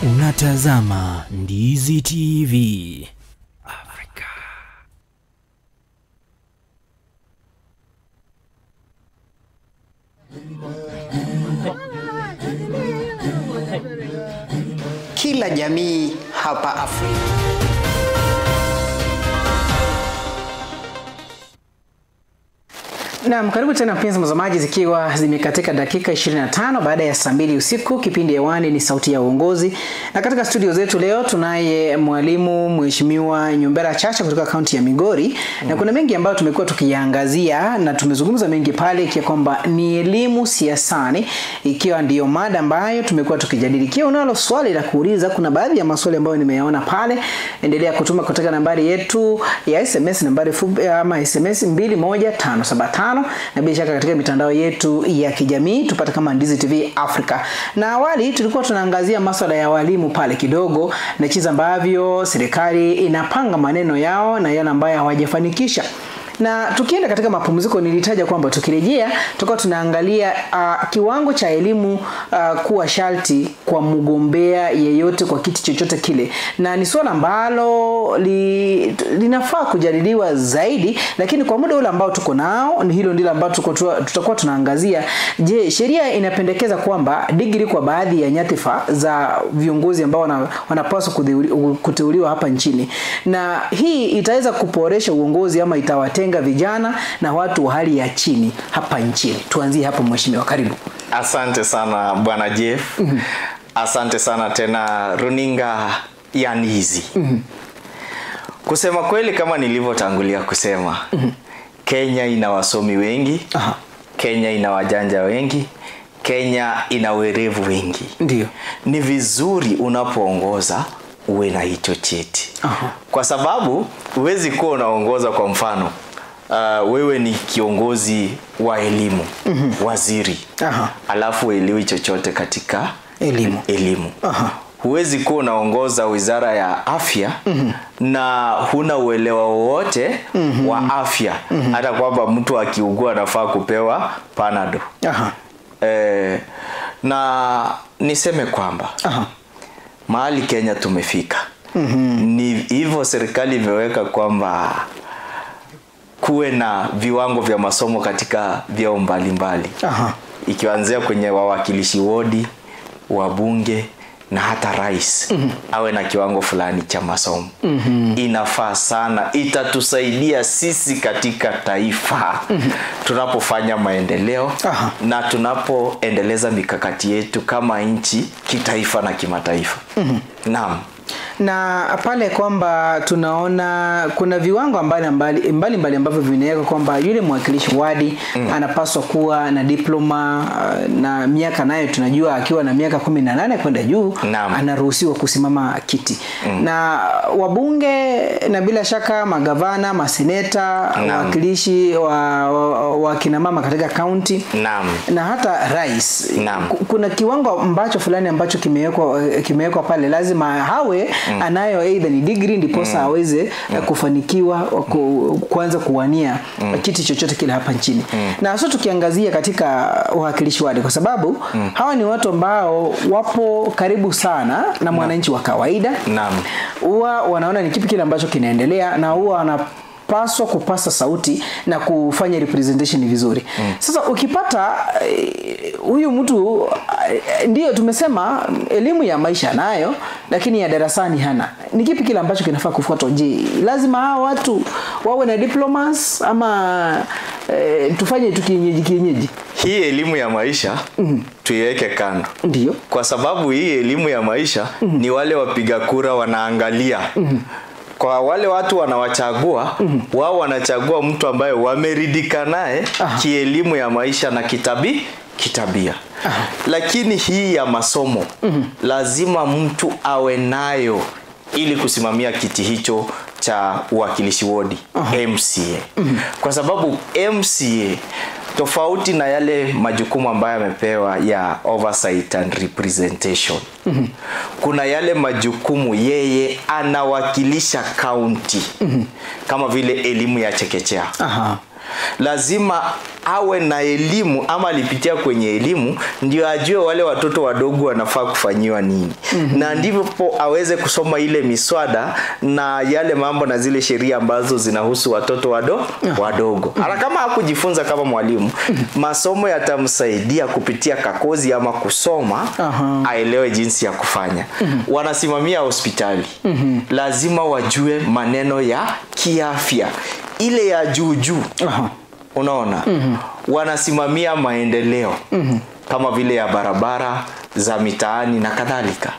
Unatazama Ndizi TV Africa. Kila jamii hapa Afrika. Naam, karibu tena mpenzi mtazamaji, zikiwa zimekatika dakika 25 baada ya saa 2 usiku. Kipindi hewani ni Sauti ya Uongozi, na katika studio zetu leo tunaye mwalimu Mheshimiwa Nyombera Chacha kutoka kaunti ya Migori. Na kuna mengi ambayo tumekuwa tukiangazia na tumezungumza mengi pale, ikiwa kwamba ni elimu siasani, ikiwa ndiyo mada ambayo tumekuwa tukijadili. Ikiwa unalo swali la kuuliza, kuna baadhi ya maswali ambayo nimeyaona pale, endelea kutuma kutoka nambari yetu ya SMS, nambari ama SMS 21575, na bila shaka katika mitandao yetu ya kijamii tupata kama Ndizi TV Africa. Na awali tulikuwa tunaangazia masuala ya walimu pale kidogo, na jinsi ambavyo serikali inapanga maneno yao na yale ambayo hawajafanikisha. Na tukienda katika mapumziko nilitaja kwamba tukirejea tutakuwa tunaangalia kiwango cha elimu kuwa sharti kwa mgombea yeyote kwa kiti chochote kile. Na ni swala ambalo linafaa kujadiliwa zaidi, lakini kwa muda ule ambao tuko nao ni hilo ndilo ambalo tutakuwa tunaangazia. Je, sheria inapendekeza kwamba degree kwa baadhi ya nyadhifa za viongozi ambao wanapaswa kuteuliwa hapa nchini, na hii itaweza kuboresha uongozi ama itawatenga vijana na watu wa hali ya chini hapa nchini. Tuanzie hapo mheshimiwa, karibu. Asante sana bwana Jeff. Asante sana tena runinga ya Ndizi. Kusema kweli, kama nilivyotangulia kusema, Kenya ina wasomi wengi, Kenya ina wajanja wengi, Kenya ina werevu wengi. Ndio. Ni vizuri unapoongoza uwe na hicho cheti. Kwa sababu huwezi kuwa unaongoza, kwa mfano wewe ni kiongozi wa elimu, waziri, alafu elewi chochote katika elimu. Huwezi kuwa unaongoza wizara ya afya na huna uelewa wowote wa afya, hata kwamba mtu akiugua anafaa kupewa Panado. Na niseme kwamba mahali Kenya tumefika, ni hivyo serikali imeweka kwamba kuwe na viwango vya masomo katika vyeo mbalimbali, ikianzia kwenye wawakilishi wodi, wabunge na hata rais awe na kiwango fulani cha masomo. Inafaa sana, itatusaidia sisi katika taifa tunapofanya maendeleo na tunapoendeleza mikakati yetu kama nchi, kitaifa na kimataifa. Naam. Na pale kwamba tunaona kuna viwango mbali ambavyo vinaweka kwamba yule mwakilishi wadi anapaswa kuwa na diploma na miaka nayo tunajua akiwa na miaka 18 kwenda juu anaruhusiwa kusimama kiti. Na wabunge na bila shaka magavana, maseneta, wakilishi wa kina mama katika county na hata rais. Kuna kiwango ambacho fulani ambacho kimewekwa pale, lazima hawe anayo either ni degree ndiposa aweze kufanikiwa kuanza kuwania kiti chochote kile hapa nchini. Na sasa tukiangazia katika wawakilishi wadi, kwa sababu hawa ni watu ambao wapo karibu sana na mwananchi wa kawaida. Huwa wanaona ni kipi kile ambacho kinaendelea na huwa wanapaswa kupasa sauti na kufanya representation vizuri. Sasa ukipata huyu mtu ndio tumesema elimu ya maisha nayo, lakini ya darasani hana, ni kipi kile ambacho kinafaa kufuatwa? Je, lazima hao watu wawe na diplomas ama tufanye tu kienyeji? Hii elimu ya maisha tuiweke kando. Ndio. Kwa sababu hii elimu ya maisha ni wale wapiga kura wanaangalia. Kwa wale watu wanawachagua, wao wanachagua mtu ambaye wameridika naye kielimu ya maisha na kitabia. Lakini hii ya masomo lazima mtu awe nayo ili kusimamia kiti hicho cha uwakilishi wodi, MCA. Kwa sababu MCA tofauti na yale majukumu ambayo yamepewa ya oversight and representation, kuna yale majukumu yeye anawakilisha county, kama vile elimu ya chekechea. Lazima awe na elimu ama alipitia kwenye elimu ndio ajue wale watoto wadogo wanafaa kufanyiwa nini. Na ndipo aweze kusoma ile miswada na yale mambo na zile sheria ambazo zinahusu watoto wadogo. Hata kama hakujifunza kama mwalimu, masomo yatamsaidia kupitia kakozi ama kusoma aelewe jinsi ya kufanya. Wanasimamia hospitali, lazima wajue maneno ya kiafya ile ya juu. Unaona? Wanasimamia maendeleo kama vile ya barabara za mitaani na kadhalika.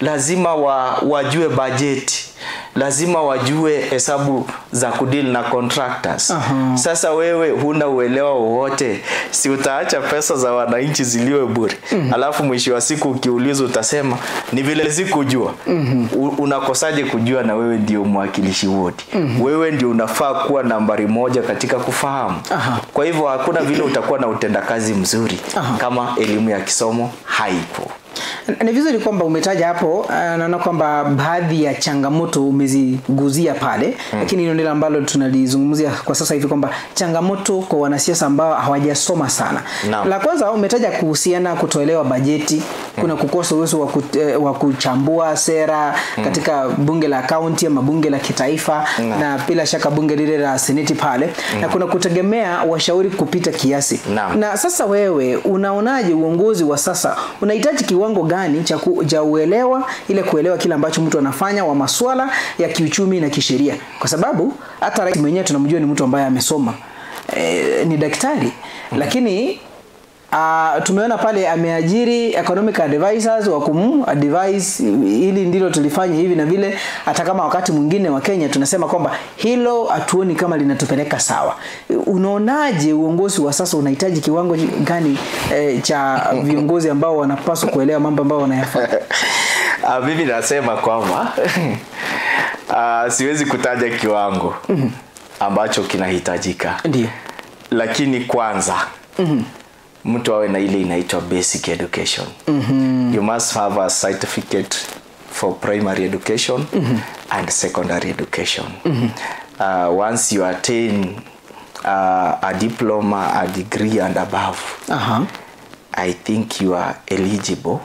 Lazima wajue bajeti, lazima wajue hesabu za kudeal na contractors. Sasa wewe huna uelewa wowote, si utaacha pesa za wananchi ziliwe bure. Alafu mwisho wa siku ukiulizwa utasema ni vile sikujua. Unakosaje kujua na wewe ndio mwakilishi wodi? Wewe ndio unafaa kuwa nambari 1 katika kufahamu. Kwa hivyo hakuna vile utakuwa na utendakazi mzuri kama elimu ya kisomo haipo. Ni vizuri kwamba umetaja hapo, naona kwamba baadhi ya changamoto umeziguzia pale, lakini hilo ndilo ambalo tunalizungumzia kwa sasa hivi, kwamba changamoto kwa wanasiasa ambao hawajasoma sana. La kwanza umetaja kuhusiana kutoelewa bajeti, kuna kukosa uwezo wa kuchambua sera katika bunge la county ama bunge la kitaifa na bila shaka bunge lile la seneti pale, na kuna kutegemea washauri kupita kiasi. Na sasa wewe unaonaje uongozi wa sasa unahitaji kiwango gani cha uelewa, ile kuelewa kile ambacho mtu anafanya wa masuala ya kiuchumi na kisheria? Kwa sababu hata rais mwenyewe tunamjua ni mtu ambaye amesoma, ni daktari, lakini tumeona pale ameajiri economic advisors wa advise ili ndilo tulifanya hivi na vile, hata kama wakati mwingine wa Kenya tunasema kwamba hilo hatuoni kama linatupeleka sawa. Unaonaje uongozi wa sasa unahitaji kiwango gani cha viongozi ambao wanapaswa kuelewa mambo ambayo wanayafanya? Mimi nasema kwamba siwezi kutaja kiwango ambacho kinahitajika. Ndio. Lakini kwanza mtu awe na ile inaitwa basic education. You must have a certificate for primary education and secondary education. Once you attain a diploma, a degree and above, I think you are eligible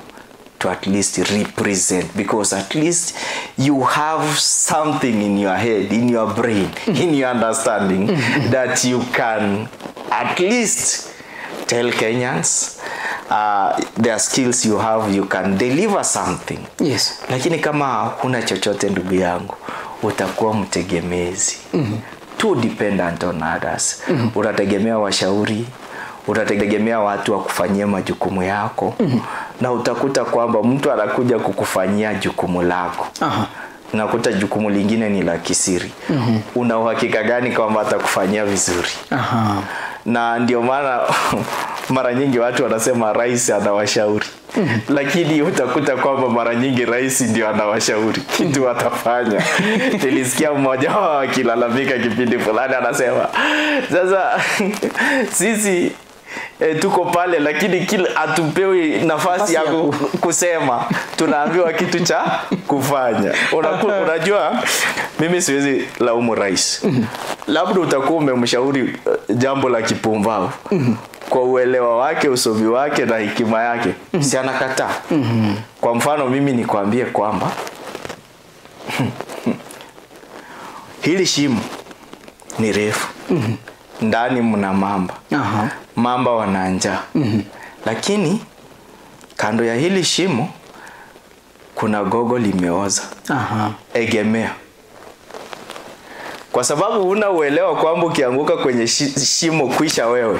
to at least represent, because at least you have something in your head, in your brain, in your understanding that you can at least tell Kenyans their skills you have, you can deliver something. Yes. Lakini kama huna chochote ndugu yangu, utakuwa mtegemezi. Too dependent on others. Utategemea washauri, utategemea watu wa kufanyia majukumu yako, na utakuta kwamba mtu anakuja kukufanyia jukumu lako. unakuta jukumu lingine ni la kisiri. Una uhakika gani kwamba atakufanyia vizuri? Na ndio maana mara nyingi watu wanasema rais anawashauri. Lakini utakuta kwamba mara nyingi rais ndio anawashauri kitu atafanya. Nilisikia mmoja wao akilalamika kipindi fulani anasema, sasa sisi tuko pale lakini kila atupewi nafasi ya kusema, tunaambiwa kitu cha kufanya. Unajua mimi siwezi laumu rais. Labda utakuwa umemshauri jambo la kipumbavu. Kwa uelewa wake, usomi wake na hekima yake, si anakataa. Kwa mfano mimi nikwambie kwamba hili shimo ni refu. Ndani mna mamba. Mamba wana njaa. Lakini kando ya hili shimo kuna gogo limeoza. Egemea. Kwa sababu huna uelewa kwamba ukianguka kwenye shimo kwisha wewe,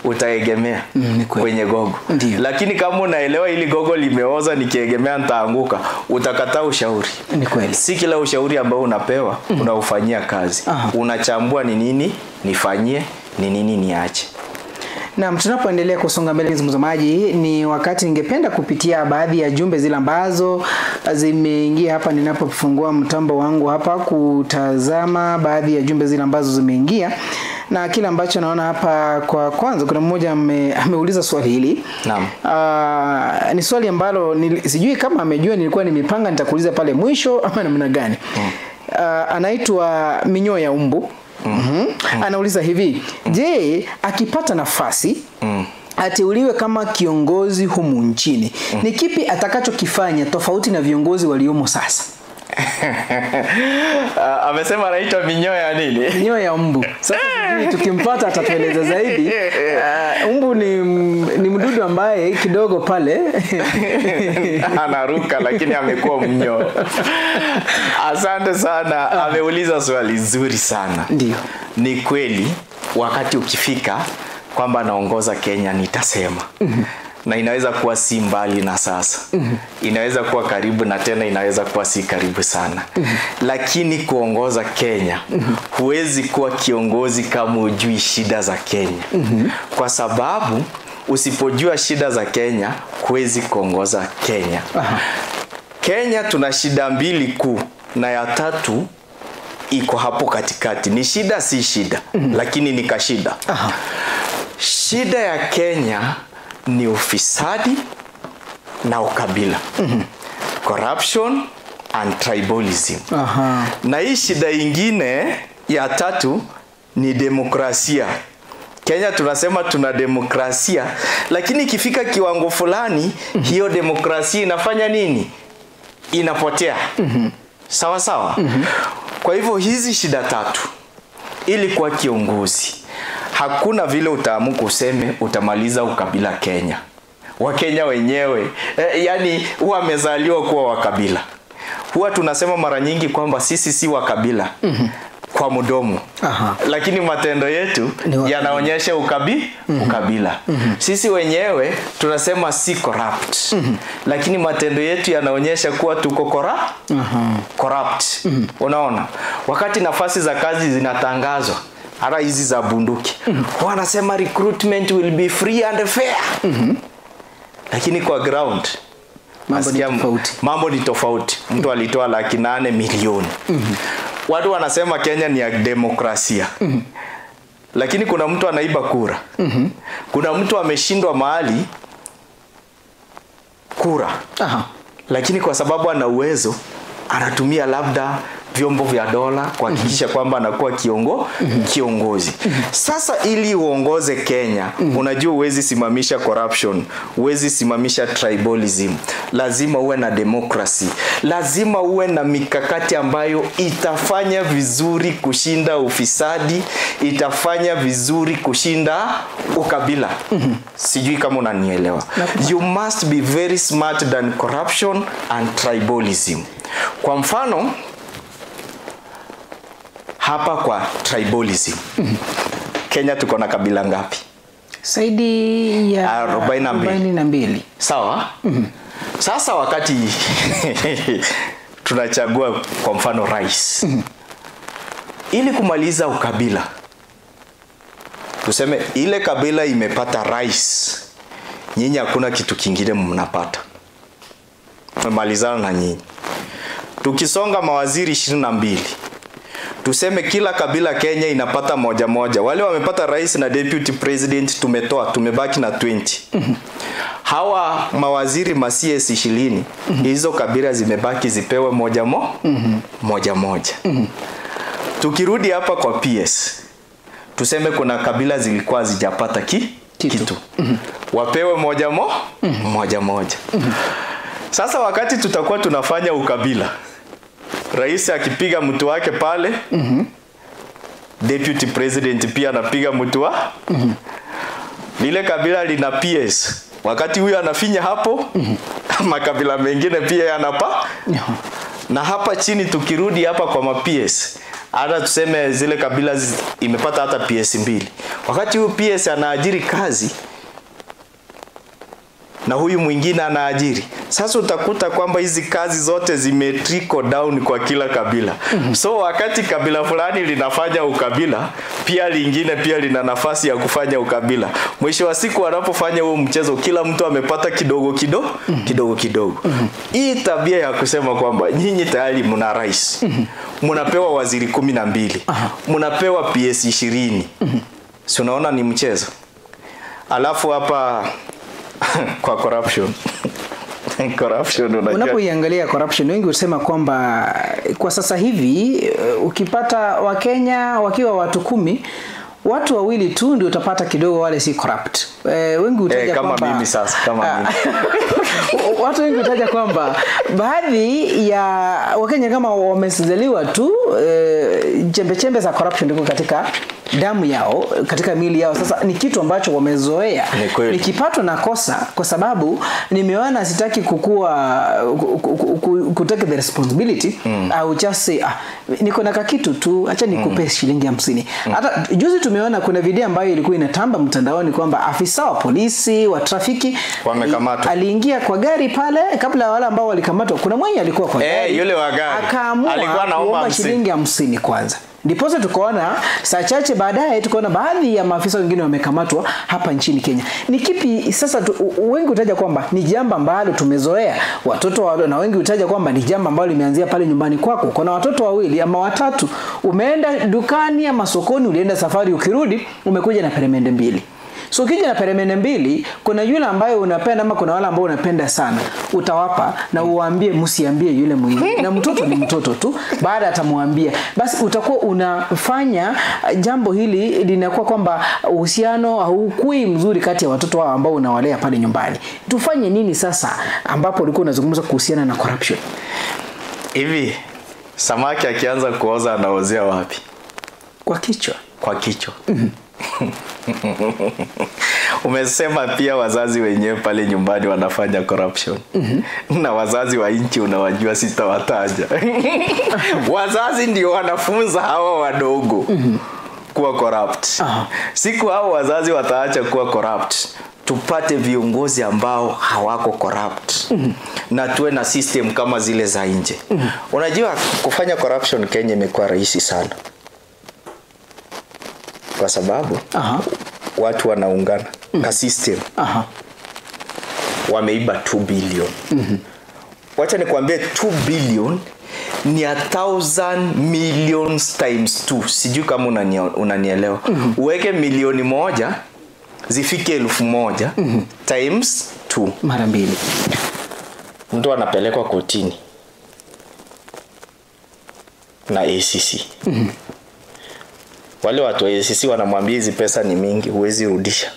utaegemea kwenye gogo. Lakini kama unaelewa hili gogo limeoza, nikiegemea nitaanguka, utakataa ushauri. Ni kweli. Si kila ushauri ambao unapewa unaufanyia kazi. Unachambua ni nini nifanyie, ni nini niache. Na tunapoendelea kusonga mbele mtazamaji, ni wakati ningependa kupitia baadhi ya jumbe zile ambazo zimeingia hapa ninapofungua mtambo wangu hapa kutazama baadhi ya jumbe zile ambazo zimeingia. Na kile ambacho naona hapa, kwa kwanza kuna mmoja ameuliza swali hili. Naam. Ni swali ambalo sijui kama amejua nilikuwa nimepanga nitakuuliza pale mwisho ama namna gani. Anaitwa Minyo ya Umbu. Anauliza hivi, je, akipata nafasi ateuliwe kama kiongozi humu nchini, ni kipi atakachokifanya tofauti na viongozi waliomo sasa? Amesema anaitwa Minyo ya nini? Minyo ya Umbu. Sasa tukimpata atatueleza zaidi. Umbu ni mdudu ambaye kidogo pale anaruka lakini amekuwa mnyo. Asante sana. Ameuliza swali zuri sana. Ndio. Ni kweli wakati ukifika kwamba naongoza Kenya nitasema. Na inaweza kuwa si mbali na sasa. Inaweza kuwa karibu na tena inaweza kuwa si karibu sana. Lakini kuongoza Kenya, huwezi kuwa kiongozi kama hujui shida za Kenya. Kwa sababu usipojua shida za Kenya, huwezi kuongoza Kenya. Kenya tuna shida mbili kuu, na ya tatu iko hapo katikati. Ni shida si shida, lakini ni kashida. Shida ya Kenya ni ufisadi na ukabila. Corruption and tribalism. Na hii shida ingine ya tatu ni demokrasia. Kenya tunasema tuna demokrasia, lakini ikifika kiwango fulani hiyo demokrasia inafanya nini? Inapotea. Sawa sawa. Kwa hivyo hizi shida tatu, ili kuwa kiongozi, hakuna vile utaamuka useme utamaliza ukabila Kenya. Wakenya wenyewe yani huwa wamezaliwa kuwa wakabila. Huwa tunasema mara nyingi kwamba sisi si wakabila kwa mdomo. Lakini matendo yetu yanaonyesha ukabila. Sisi wenyewe tunasema si corrupt. Lakini matendo yetu yanaonyesha kuwa tuko corrupt. Unaona? Wakati nafasi za kazi zinatangazwa, hata hizi za bunduki, wanasema recruitment will be free and fair. Lakini kwa ground mambo ni tofauti. Mtu alitoa 8 milioni. Watu wanasema Kenya ni ya demokrasia. Lakini kuna mtu anaiba kura. Kuna mtu ameshindwa mahali kura. Lakini kwa sababu ana uwezo, anatumia labda vyombo vya dola kuhakikisha kwamba anakuwa kiongozi. Sasa ili uongoze Kenya, unajua huwezi simamisha corruption, huwezi simamisha tribalism. Lazima uwe na democracy. Lazima uwe na mikakati ambayo itafanya vizuri kushinda ufisadi, itafanya vizuri kushinda ukabila. Sijui kama unanielewa. You must be very smart than corruption and tribalism. Kwa mfano, hapa kwa tribalism, Kenya tuko na kabila ngapi? Zaidi ya 42. Sawa? Sasa wakati tunachagua kwa mfano rais. Ili kumaliza ukabila, tuseme ile kabila imepata rais, nyinyi hakuna kitu kingine mnapata, mmalizana na nyinyi. Tukisonga mawaziri 22, tuseme kila kabila Kenya inapata moja moja. Wale wamepata rais na deputy president tumebaki na 20. Hawa mawaziri ma CS 20, hizo kabila zimebaki zipewe moja moja. Tukirudi hapa kwa PS, tuseme kuna kabila zilikuwa zijapata kitu. Wapewe moja moja. Sasa wakati tutakuwa tunafanya ukabila, rais akipiga mtu wake pale, deputy president pia anapiga mtu wa lile kabila lina PS. Wakati huyo anafinya hapo, makabila mengine pia yanapa. Na hapa chini tukirudi hapa kwa ma-PS, hata tuseme zile kabila imepata hata PS 2. Wakati huyu PS anaajiri kazi na huyu mwingine anaajiri, sasa utakuta kwamba hizi kazi zote zimetrickle down kwa kila kabila. So wakati kabila fulani linafanya ukabila, pia lingine pia lina nafasi ya kufanya ukabila. Mwisho wa siku wanapofanya huo mchezo, kila mtu amepata kidogo. Hii tabia ya kusema kwamba nyinyi tayari mna rais, mnapewa waziri 12, mnapewa PS 20. Si unaona ni mchezo? Alafu hapa kwa corruption. Unapoiangalia corruption, wengi husema kwamba kwa sasa hivi ukipata Wakenya wakiwa watu 10, watu 2 tu ndio utapata kidogo wale si corrupt. Wengi utaja kama kwamba mimi sasa, kama mimi. Watu wengi utaja kwamba baadhi ya Wakenya kama wamezaliwa tu, chembe za corruption ndiko katika damu yao, katika miili yao. Sasa ni kitu ambacho wamezoea. Nikipatwa na kosa kwa sababu nimeona sitaki kutake the responsibility, au just say niko na kitu tu, acha nikupe shilingi 50. Hata juzi tumeona kuna video ambayo ilikuwa inatamba mtandaoni kwamba afisa wa polisi wa trafiki wamekamatwa. Aliingia kwa gari pale, kabla ya wale ambao walikamatwa kuna mwenye alikuwa kwa gari. Yule wa gari akaamua kuomba shilingi 50 kwanza. Ndipo tukaona saa chache baadaye tukaona baadhi ya maafisa wengine wamekamatwa hapa nchini Kenya. Ni kipi sasa wengi utaja kwamba ni jambo ambalo tumezoea watoto na wengi utaja kwamba ni jambo ambalo limeanzia pale nyumbani kwako. Kuna watoto 2 ama 3, umeenda dukani ama sokoni, ulienda safari, ukirudi umekuja na peremende 2. So ukija na peremende 2, kuna yule ambaye unapenda ama kuna wale ambao unapenda sana, utawapa na uwaambie msiambie yule mwingine. Na mtoto ni mtoto tu, baada atamwambia. Basi utakuwa unafanya jambo hili linakuwa kwamba uhusiano haukui mzuri kati ya watoto wao ambao unawalea pale nyumbani. Tufanye nini sasa ambapo ulikuwa unazungumza kuhusiana na corruption? Hivi samaki akianza kuoza anaozea wapi? Kwa kichwa. Kwa kichwa. Umesema pia wazazi wenyewe pale nyumbani wanafanya corruption. Na wazazi wa nchi unawajua, sitawataja. Wazazi ndio wanafunza hawa wadogo kuwa corrupt. Siku hao wazazi wataacha kuwa corrupt, tupate viongozi ambao hawako corrupt. Na tuwe na system kama zile za nje. Unajua kufanya corruption Kenya imekuwa rahisi sana, kwa sababu watu wanaungana ka system. Wameiba 2 billion. Wacha nikwambie 2 billion ni 1000 millions times 2. Sijui kama unanielewa. Uweke milioni 1 zifike 1000 times 2 mara 2. Mtu anapelekwa kotini na ACC. Wale watu wa ACC wanamwambia hizi pesa ni mingi, huwezi rudisha.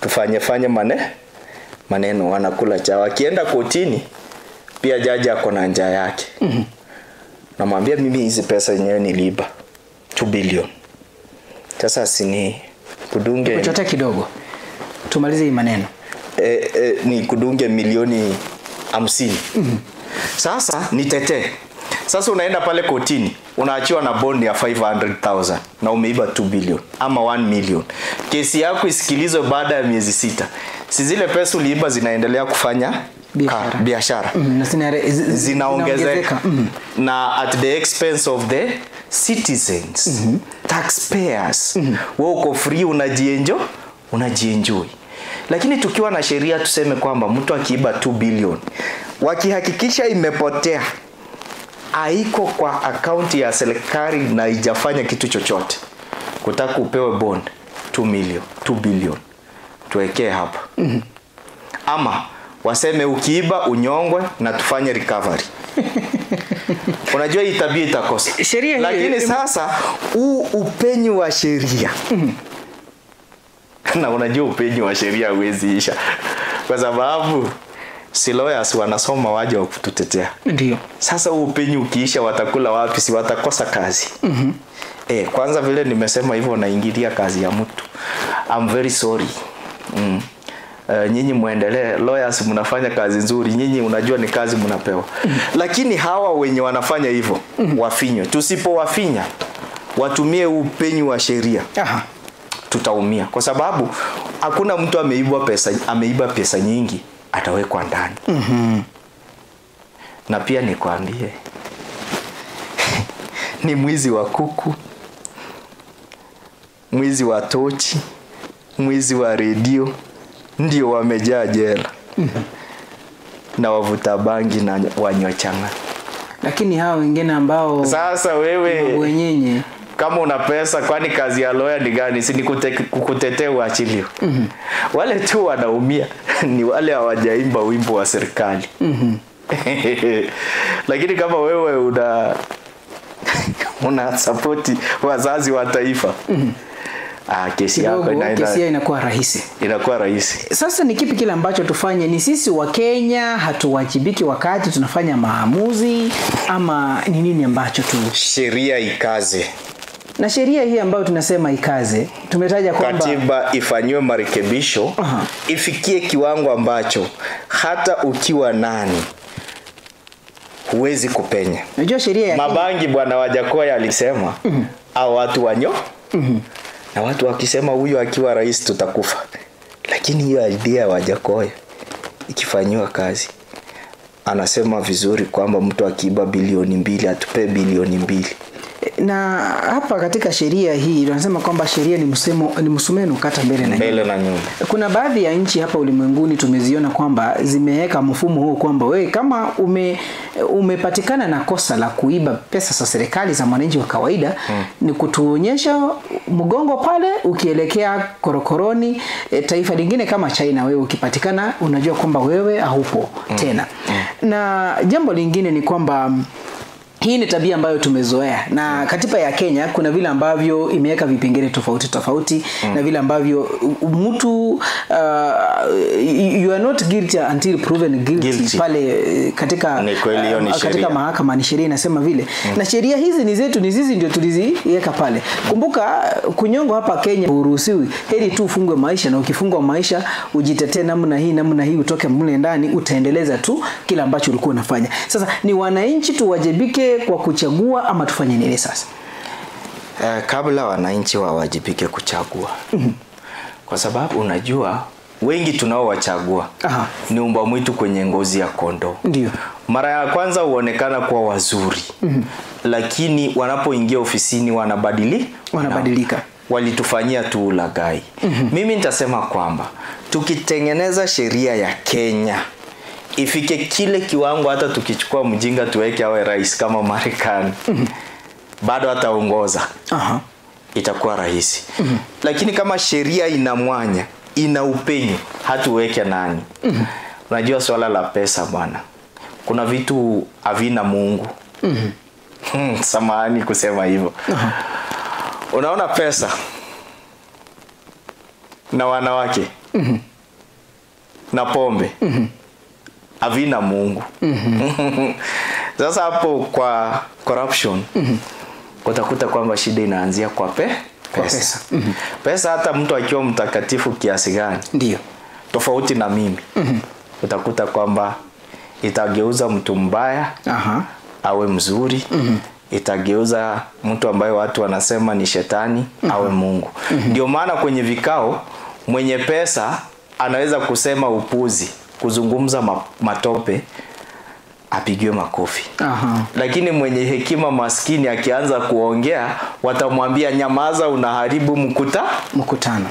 Tufanye maneno, wanakula cha. Wakienda kotini pia jaji ako na njaa yake. Namwambia mimi hizi pesa yenyewe niliiba 2 billion. Sasa sini kudunge chochote kidogo. Tumalize hii maneno. Ni kudunge milioni 50. Sasa nitetee. Sasa unaenda pale kotini, unaachiwa na bond ya 500,000 na umeiba 2 billion ama 1 million. Kesi yako isikilizwe baada ya miezi 6. Si zile pesa uliiba zinaendelea biashara zinaongezeka na at the expense of the citizens, taxpayers. Wewe uko free, unajienjoy. Lakini tukiwa na sheria tuseme kwamba mtu akiiba 2 billion, wakihakikisha imepotea, haiko kwa akaunti ya serikali na haijafanya kitu chochote, kutaka upewe bond 2 billion tuwekee hapa. Ama waseme ukiiba unyongwe na tufanye recovery. Unajua hii tabia itakosa. Lakini sasa upenyu wa sheria. Na unajua upenyu wa sheria huwezi isha. Kwa sababu si lawyers wanasoma waje wa kututetea. Ndio. Sasa upenyu ukiisha watakula wapi? Si watakosa kazi. Kwanza vile nimesema hivyo naingilia kazi ya mtu. I'm very sorry. Nyinyi muendelee, lawyers mnafanya kazi nzuri, nyinyi unajua ni kazi mnapewa. Lakini hawa wenye wanafanya hivyo wafinywe. Tusipowafinya, watumie upenyu wa sheria, tutaumia. Kwa sababu hakuna mtu ameiba pesa nyingi atawekwa ndani. Na pia nikwambie ni mwizi wa kuku, mwizi wa tochi, mwizi wa redio ndio wamejaa jela. Na wavuta bangi na wanyochanga. Lakini hao wengine ambao sasa wewe wenyenye kama una pesa, kwani kazi ya lawyer ni gani? Si ni kukutetea uachiliwe. Wale tu wanaumia ni wale hawajaimba wimbo wa serikali. Lakini kama wewe una support wazazi wa taifa, kesi yako inakuwa rahisi. Inakuwa rahisi. Sasa ni kipi kile ambacho tufanye? Ni sisi wa Kenya hatuwajibiki wakati tunafanya maamuzi, ama ni nini ambacho sheria ikaze? Na sheria hii ambayo tunasema ikaze, tumetaja kwamba katiba ifanywe marekebisho, ifikie kiwango ambacho hata ukiwa nani huwezi kupenya. Unajua sheria ya Mabangi bwana Wajakoya alisema au watu wanyo na watu wakisema huyu akiwa rais tutakufa. Lakini hiyo idea ya Wajakoya ikifanywa kazi, anasema vizuri kwamba mtu akiiba bilioni 2 atupe bilioni 2. Na hapa katika sheria hii tunasema kwamba sheria ni msumeno kata mbele na nyuma. Kuna baadhi ya nchi hapa ulimwenguni tumeziona kwamba zimeweka mfumo huu kwamba wewe kama umepatikana na kosa la kuiba pesa za serikali za mwananchi wa kawaida, ni kutuonyesha mgongo pale ukielekea korokoroni. Taifa lingine kama China, wewe ukipatikana unajua kwamba wewe haupo tena. Na jambo lingine ni kwamba hii ni tabia ambayo tumezoea, na katiba ya Kenya kuna vile ambavyo imeweka vipengele tofauti na vile ambavyo mtu you are not guilty until proven guilty. Pale katika mahakama ni sheria inasema vile. Na sheria hizi ni zetu, ni sisi ndio tuliziweka pale. Kumbuka kunyongo hapa Kenya uruhusiwi, heri tu ufungwe maisha, na ukifungwa maisha ujitetee namna hii utoke mle ndani, utaendeleza tu kila ambacho ulikuwa unafanya. Sasa ni wananchi tuwajibike kwa kuchagua, ama tufanye nini sasa? Kabla wananchi wawajibike kuchagua. Kwa sababu unajua wengi tunaowachagua ni umba mwitu kwenye ngozi ya kondoo. Ndio. Mara ya kwanza huonekana kuwa wazuri. Lakini wanapoingia ofisini wanabadilika. Walitufanyia tu ulaghai. Mimi nitasema kwamba tukitengeneza sheria ya Kenya ifike kile kiwango, hata tukichukua mjinga tuweke awe rais kama Marekani, bado ataongoza. Itakuwa rahisi. Lakini kama sheria ina mwanya, ina upenyo, hatuweke nani. Unajua swala la pesa bwana, kuna vitu havina Mungu. Samahani kusema hivyo. Unaona pesa na wanawake na pombe havina Mungu. Sasa hapo kwa corruption utakuta kwamba shida inaanzia kwa pesa. Pesa hata mtu akiwa mtakatifu kiasi gani, ndio tofauti na mimi, utakuta kwamba itageuza mtu mbaya awe mzuri. Itageuza mtu ambaye watu wanasema ni shetani awe Mungu. Ndio maana kwenye vikao mwenye pesa anaweza kusema upuzi kuzungumza matope apigiwe makofi. Aha. Lakini mwenye hekima maskini akianza kuongea watamwambia nyamaza, unaharibu mkutano.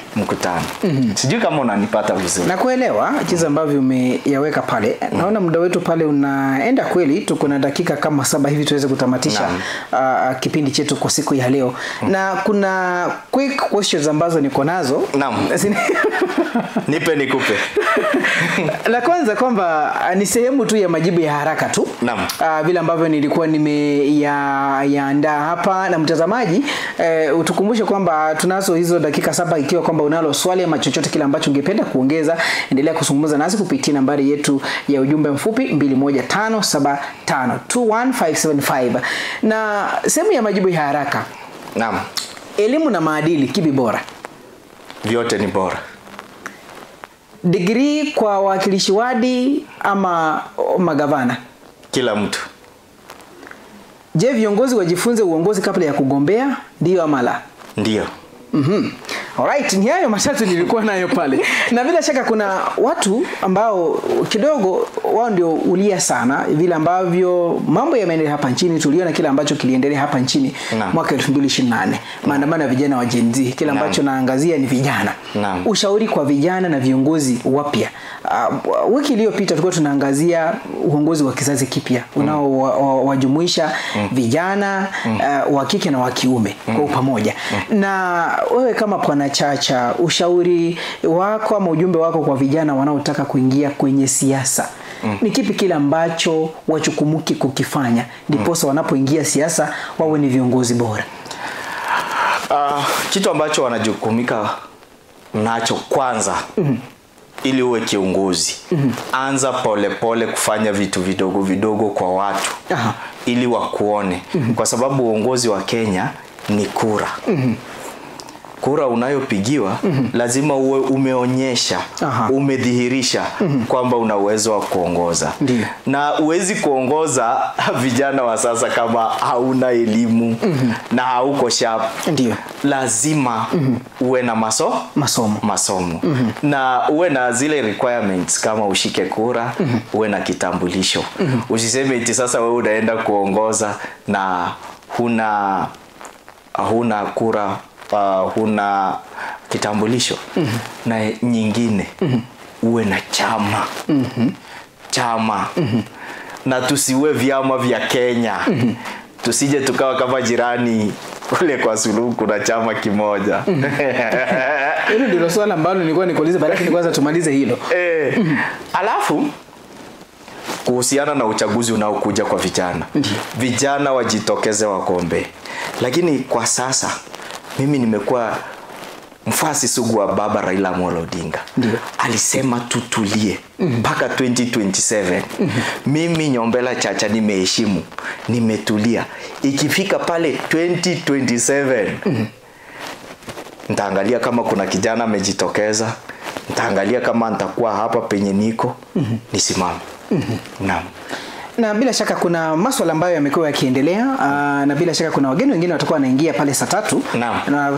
Sijui kama unanipata vizuri. Na kuelewa jinsi ambavyo umeyaweka pale. Naona muda wetu pale unaenda kweli, tuko na dakika kama 7 hivi tuweze kutamatisha kipindi chetu kwa siku ya leo. Na kuna quick questions ambazo niko nazo. Naam. Nipe nikupe. La kwanza kwamba ni sehemu tu ya majibu ya haraka tu. Naam. Vile ambavyo nilikuwa nimeyaandaa hapa, na mtazamaji utukumbushe kwamba tunazo hizo dakika 7. Ikiwa kwamba unalo swali ama chochote kile ambacho ungependa kuongeza, endelea kuzungumza nasi kupitia nambari yetu ya ujumbe mfupi 21575 na sehemu ya majibu ya haraka. Naam. Elimu na maadili, kipi bora? Vyote ni bora. Degree kwa wakilishi wadi ama magavana? Kila mtu. Je, viongozi wajifunze uongozi kabla ya kugombea, ndio ama la? Ndio. Alright, ni hayo matatu nilikuwa nayo pale. Na bila shaka kuna watu ambao kidogo wao ndio ulia sana vile ambavyo mambo yameendelea hapa nchini. Tuliona kile ambacho kiliendelea hapa nchini mwaka 2028. Maandamano ya vijana wa Gen Z. Kile ambacho naangazia ni vijana. Ushauri kwa vijana na viongozi wapya. Wiki iliyopita tulikuwa tunaangazia uongozi wa kizazi kipya unaowajumuisha vijana wa kike na wa kiume kwa pamoja. Na wewe kama Bwana Chacha, ushauri wako ama ujumbe wako kwa vijana wanaotaka kuingia kwenye siasa, ni kipi kile ambacho wachukumuki kukifanya ndiposa wanapoingia siasa wawe ni viongozi bora? Kitu ambacho wanajukumika nacho kwanza, ili uwe kiongozi, anza pole kufanya vitu vidogo vidogo kwa watu. Ili wakuone. Kwa sababu uongozi wa Kenya ni kura. Kura unayopigiwa lazima uwe umeonyesha, umedhihirisha kwamba una uwezo wa kuongoza. Na huwezi kuongoza vijana wa sasa kama hauna elimu na hauko sharp. Lazima uwe na masomo. Na uwe na zile requirements kama ushike kura, uwe na kitambulisho. Usiseme eti sasa wewe unaenda kuongoza na huna kura, huna kitambulisho. Na nyingine uwe na chama. Na tusiwe vyama vya Kenya. Tusije tukawa kama jirani kule kwa Suluhu kuna chama kimoja. Hilo ndilo swali ambalo nilikuwa nikuuliza, lakini kwanza tumalize hilo. Alafu kuhusiana na uchaguzi unaokuja kwa vijana. Vijana wajitokeze wakombe. Lakini kwa sasa mimi nimekuwa mfasi sugu wa baba Raila Amolo Odinga. Alisema tutulie mpaka 2027. Mimi Nyombela Chacha nimeheshimu, nimetulia. Ikifika pale 2027 nitaangalia kama kuna kijana amejitokeza, nitaangalia kama nitakuwa hapa penye niko nisimame. Naam. Na bila shaka kuna masuala ambayo yamekuwa yakiendelea, na bila shaka kuna wageni wengine watakuwa wanaingia pale saa 3 na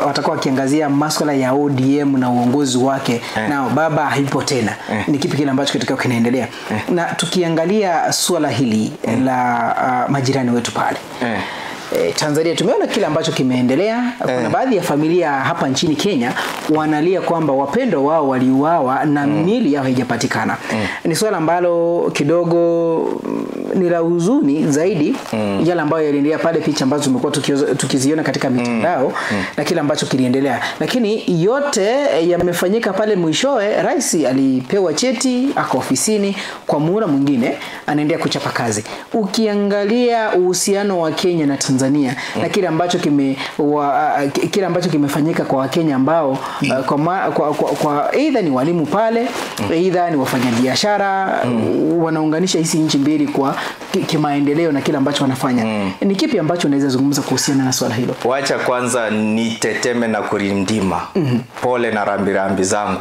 watakuwa wakiangazia masuala ya ODM na uongozi wake. Na baba haipo tena. Ni kipi kile ambacho kitakao kinaendelea? Na tukiangalia swala hili la majirani wetu pale Tanzania, tumeona kile ambacho kimeendelea. Kuna baadhi ya familia hapa nchini Kenya wanalia kwamba wapendo wao waliuawa na miili yao haijapatikana. Ni swala ambalo kidogo ni la huzuni zaidi yale ambayo yaliendelea pale, picha ambazo tumekuwa tukiziona katika mitandao na kile ambacho kiliendelea. Lakini yote yamefanyika pale, mwishowe rais alipewa cheti, ako ofisini kwa muhula mwingine, anaendelea kuchapa kazi. Ukiangalia uhusiano wa Kenya na Tanzania na kile ambacho kimefanyika kwa Wakenya ambao kwa either ni walimu pale, either ni wafanyabiashara, wanaunganisha hizi nchi mbili kwa kimaendeleo na kile ambacho wanafanya. Ni kipi ambacho unaweza zungumza kuhusiana na swala hilo? Wacha kwanza niteteme na kurindima pole na rambirambi zangu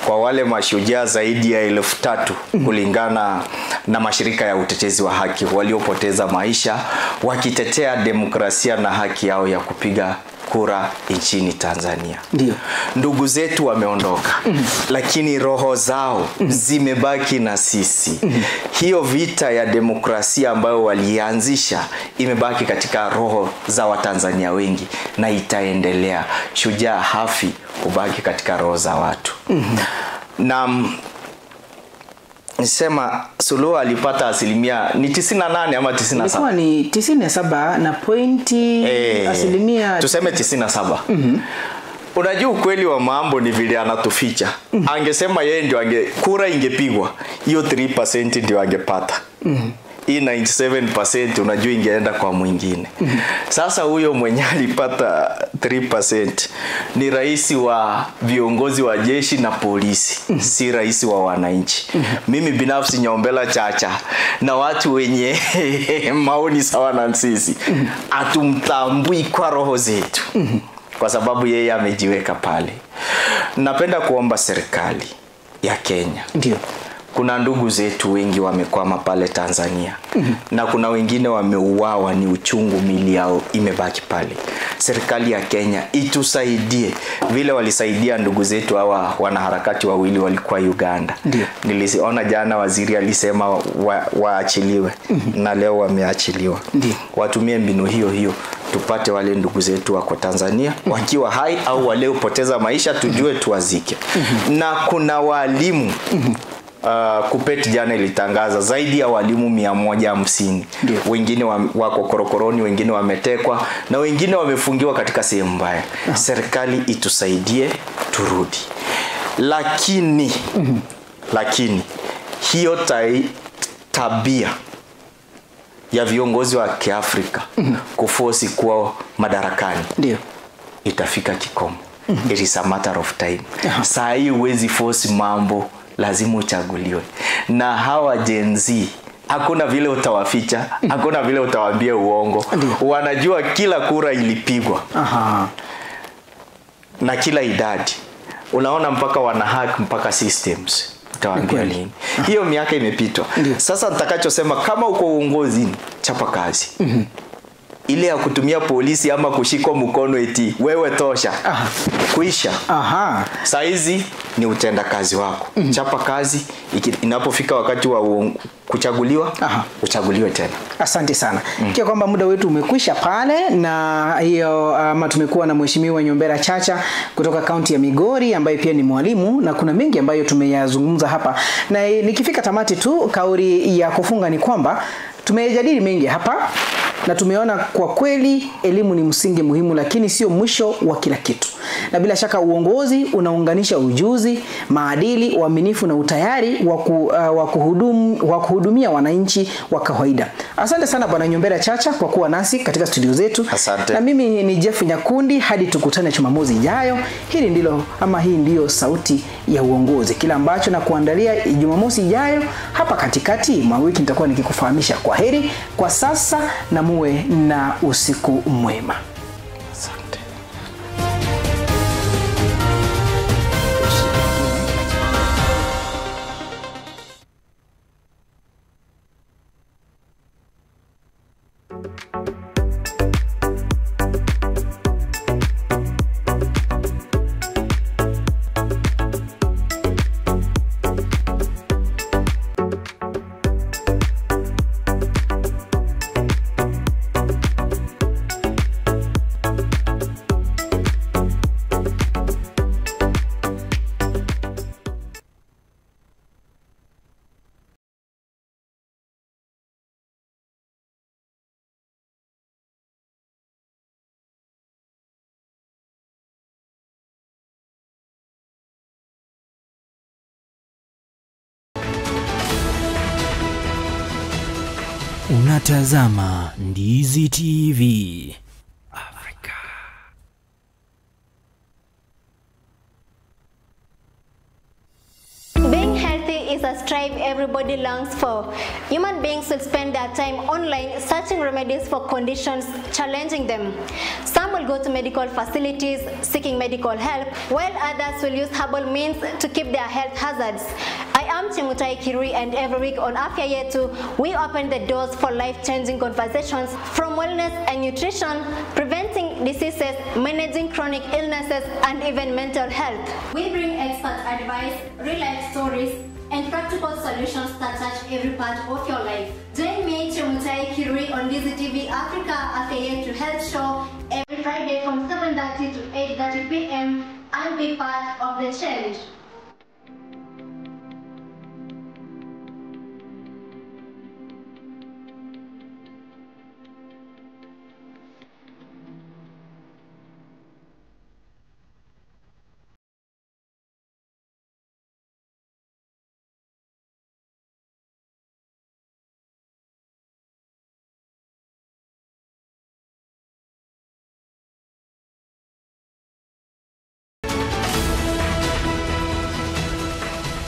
kwa wale mashujaa zaidi ya 3,000 kulingana na mashirika ya utetezi wa haki waliopoteza maisha wakitetea demokrasia na haki yao ya kupiga kura nchini Tanzania. Ndio. Ndugu zetu wameondoka, lakini roho zao zimebaki na sisi. Hiyo vita ya demokrasia ambayo walianzisha imebaki katika roho za Watanzania wengi na itaendelea. Shujaa hafi, kubaki katika roho za watu. Na nisema Suluhu alipata asilimia ni 98 ama 97? Ilikuwa ni 97 na pointi asilimia tuseme 97. Unajua ukweli wa mambo ni vile anatuficha. Angesema yeye ndio kura ingepigwa, hiyo 3% ndio angepata. Hii 97% unajua ingeenda kwa mwingine. Sasa huyo mwenye alipata 3% ni rais wa viongozi wa jeshi na polisi, si rais wa wananchi. Mimi binafsi Nyombela Chacha na watu wenye maoni sawa na sisi atumtambui kwa roho zetu, kwa sababu yeye amejiweka pale. Napenda kuomba serikali ya Kenya. Ndio. Kuna ndugu zetu wengi wamekwama pale Tanzania. Na kuna wengine wameuawa, ni uchungu, mili yao imebaki pale. Serikali ya Kenya itusaidie vile walisaidia ndugu zetu hawa wanaharakati wawili walikuwa Uganda. Ndio. Niliona jana waziri alisema waachiliwe na leo wameachiliwa. Watumie mbinu hiyo tupate wale ndugu zetu wako Tanzania wakiwa hai au wale upoteza maisha, tujue tuwazike. Na kuna walimu Kupeti jana ilitangaza zaidi ya walimu 150. Wengine wako korokoroni, wengine wametekwa na wengine wamefungiwa katika sehemu mbaya. Serikali itusaidie turudi. Lakini hiyo tabia ya viongozi wa Kiafrika kuforce kuwa madarakani itafika kikomo. It is a matter of time. Saa hii huwezi force mambo, lazima uchaguliwe. Na hawa Gen Z hakuna vile utawaficha, hakuna vile utawaambia uongo. Wanajua kila kura ilipigwa. Na kila idadi. Unaona mpaka wanahack mpaka systems. Utawaambia nini? Hiyo miaka imepitwa. Sasa nitakachosema, kama uko uongozini, chapa kazi. Ile ya kutumia polisi ama kushikwa mkono eti wewe tosha kuisha. Saizi ni utenda kazi wako. Chapa kazi, inapofika wakati wa kuchaguliwa, uchaguliwe tena. Asante sana. Kia kwamba muda wetu umekwisha pale, na hiyo tumekuwa na Mheshimiwa Nyombela Chacha kutoka kaunti ya Migori ambaye pia ni mwalimu, na kuna mengi ambayo tumeyazungumza hapa. Na nikifika tamati tu, kauli ya kufunga ni kwamba tumejadili mengi hapa na tumeona kwa kweli elimu ni msingi muhimu, lakini sio mwisho wa kila kitu. Na bila shaka uongozi unaunganisha ujuzi, maadili, uaminifu na utayari wa kuhudumia wananchi wa kawaida. Asante sana Bwana Nyombela Chacha kwa kuwa nasi katika studio zetu. Asante. Na mimi ni Jeff Nyakundi, hadi tukutane Jumamosi ijayo. Hii ndiyo sauti ya uongozi. Kila ambacho na kuandalia Jumamosi ijayo hapa katikati mwa wiki nitakuwa nikikufahamisha. Kwaheri kwa sasa na muwe na usiku mwema. Unatazama Ndizi TV Africa. Being healthy is a strive everybody longs for. Human beings will spend their time online searching remedies for conditions challenging them. Some will go to medical facilities seeking medical help, while others will use herbal means to keep their health hazards. I am Chimutai Kirui, and every week on Afya Yetu, we open the doors for life-changing conversations from wellness and nutrition, preventing diseases managing chronic illnesses, and even mental health. We bring expert advice, real-life stories, and practical solutions that touch every part of your life. Join me, Chemutai Kirui, on DZTV Africa Affiliate to Health Show every Friday from 7:30 to 8:30 p.m. and be part of the change.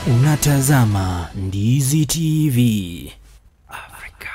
Unatazama Ndizi TV Africa.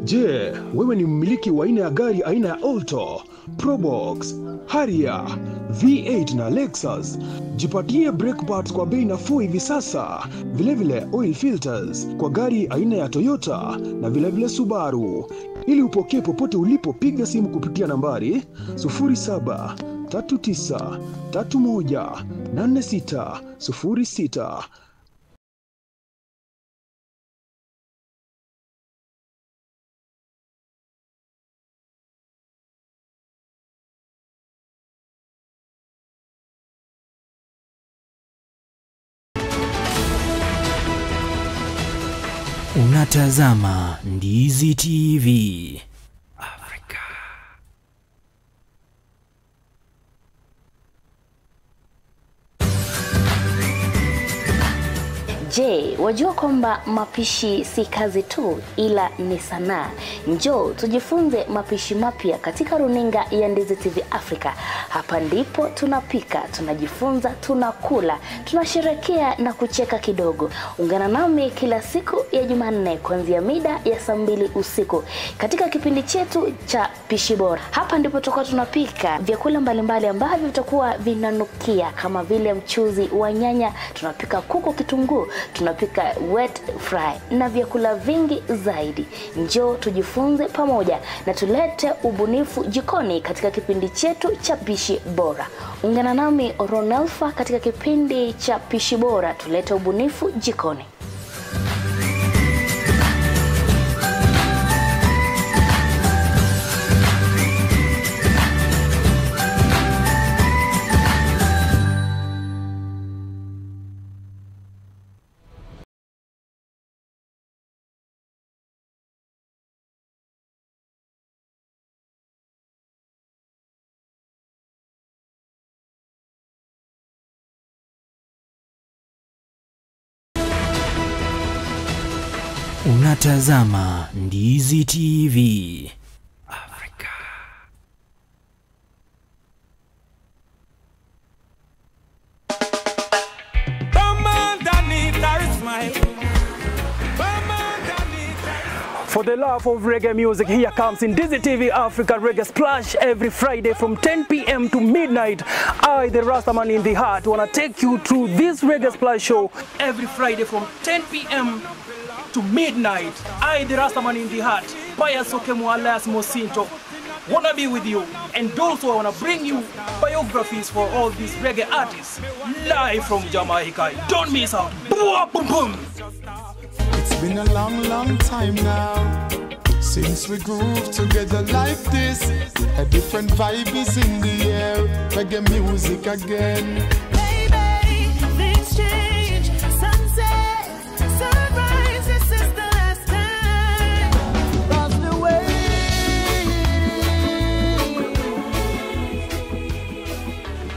Je, wewe ni mmiliki wa aina ya gari aina ya Alto, Probox, Harrier, V8 na Lexus? Jipatie brake parts kwa bei nafuu hivi sasa. Vilevile oil filters kwa gari aina ya Toyota na vilevile Subaru. Ili upokee popote ulipo, piga simu kupitia nambari 0739318606. Unatazama Ndizi TV Africa. Je, wajua kwamba mapishi si kazi tu ila ni sanaa? Njoo tujifunze mapishi mapya katika runinga ya Ndizi TV Africa. Hapa ndipo tunapika, tunajifunza, tunakula, tunasherehekea na kucheka kidogo. Ungana nami kila siku ya Jumanne kuanzia mida ya saa 2 usiku katika kipindi chetu cha Pishi Bora. Hapa ndipo tutakuwa tunapika vyakula mbalimbali ambavyo vitakuwa vinanukia kama vile mchuzi wa nyanya, tunapika kuku kitunguu, tunapika wet fry na vyakula vingi zaidi. Njoo tujifunze pamoja na tulete ubunifu jikoni katika kipindi chetu cha Pishi Bora. Ungana nami Ronalfa katika kipindi cha Pishi Bora, tulete ubunifu jikoni. Unatazama Ndizi TV Africa. For the love of reggae music, here comes in Ndizi TV Africa Reggae Splash every Friday from 10 p.m. to midnight. I, the Rastaman in the Heart, wanna take you through this Reggae Splash show every Friday from 10 p.m. to midnight. I, the Rastaman in the Heart, Paya Sokemu alias Mosinto, wanna be with you, and also I wanna bring you biographies for all these reggae artists live from Jamaica. Don't miss out. Boom, boom, boom. It's been a long, long time now since we groove together like this. A different vibe is in the air. Reggae music again. Baby, things change. Sunset, sunrise, this is the last time. That's the way.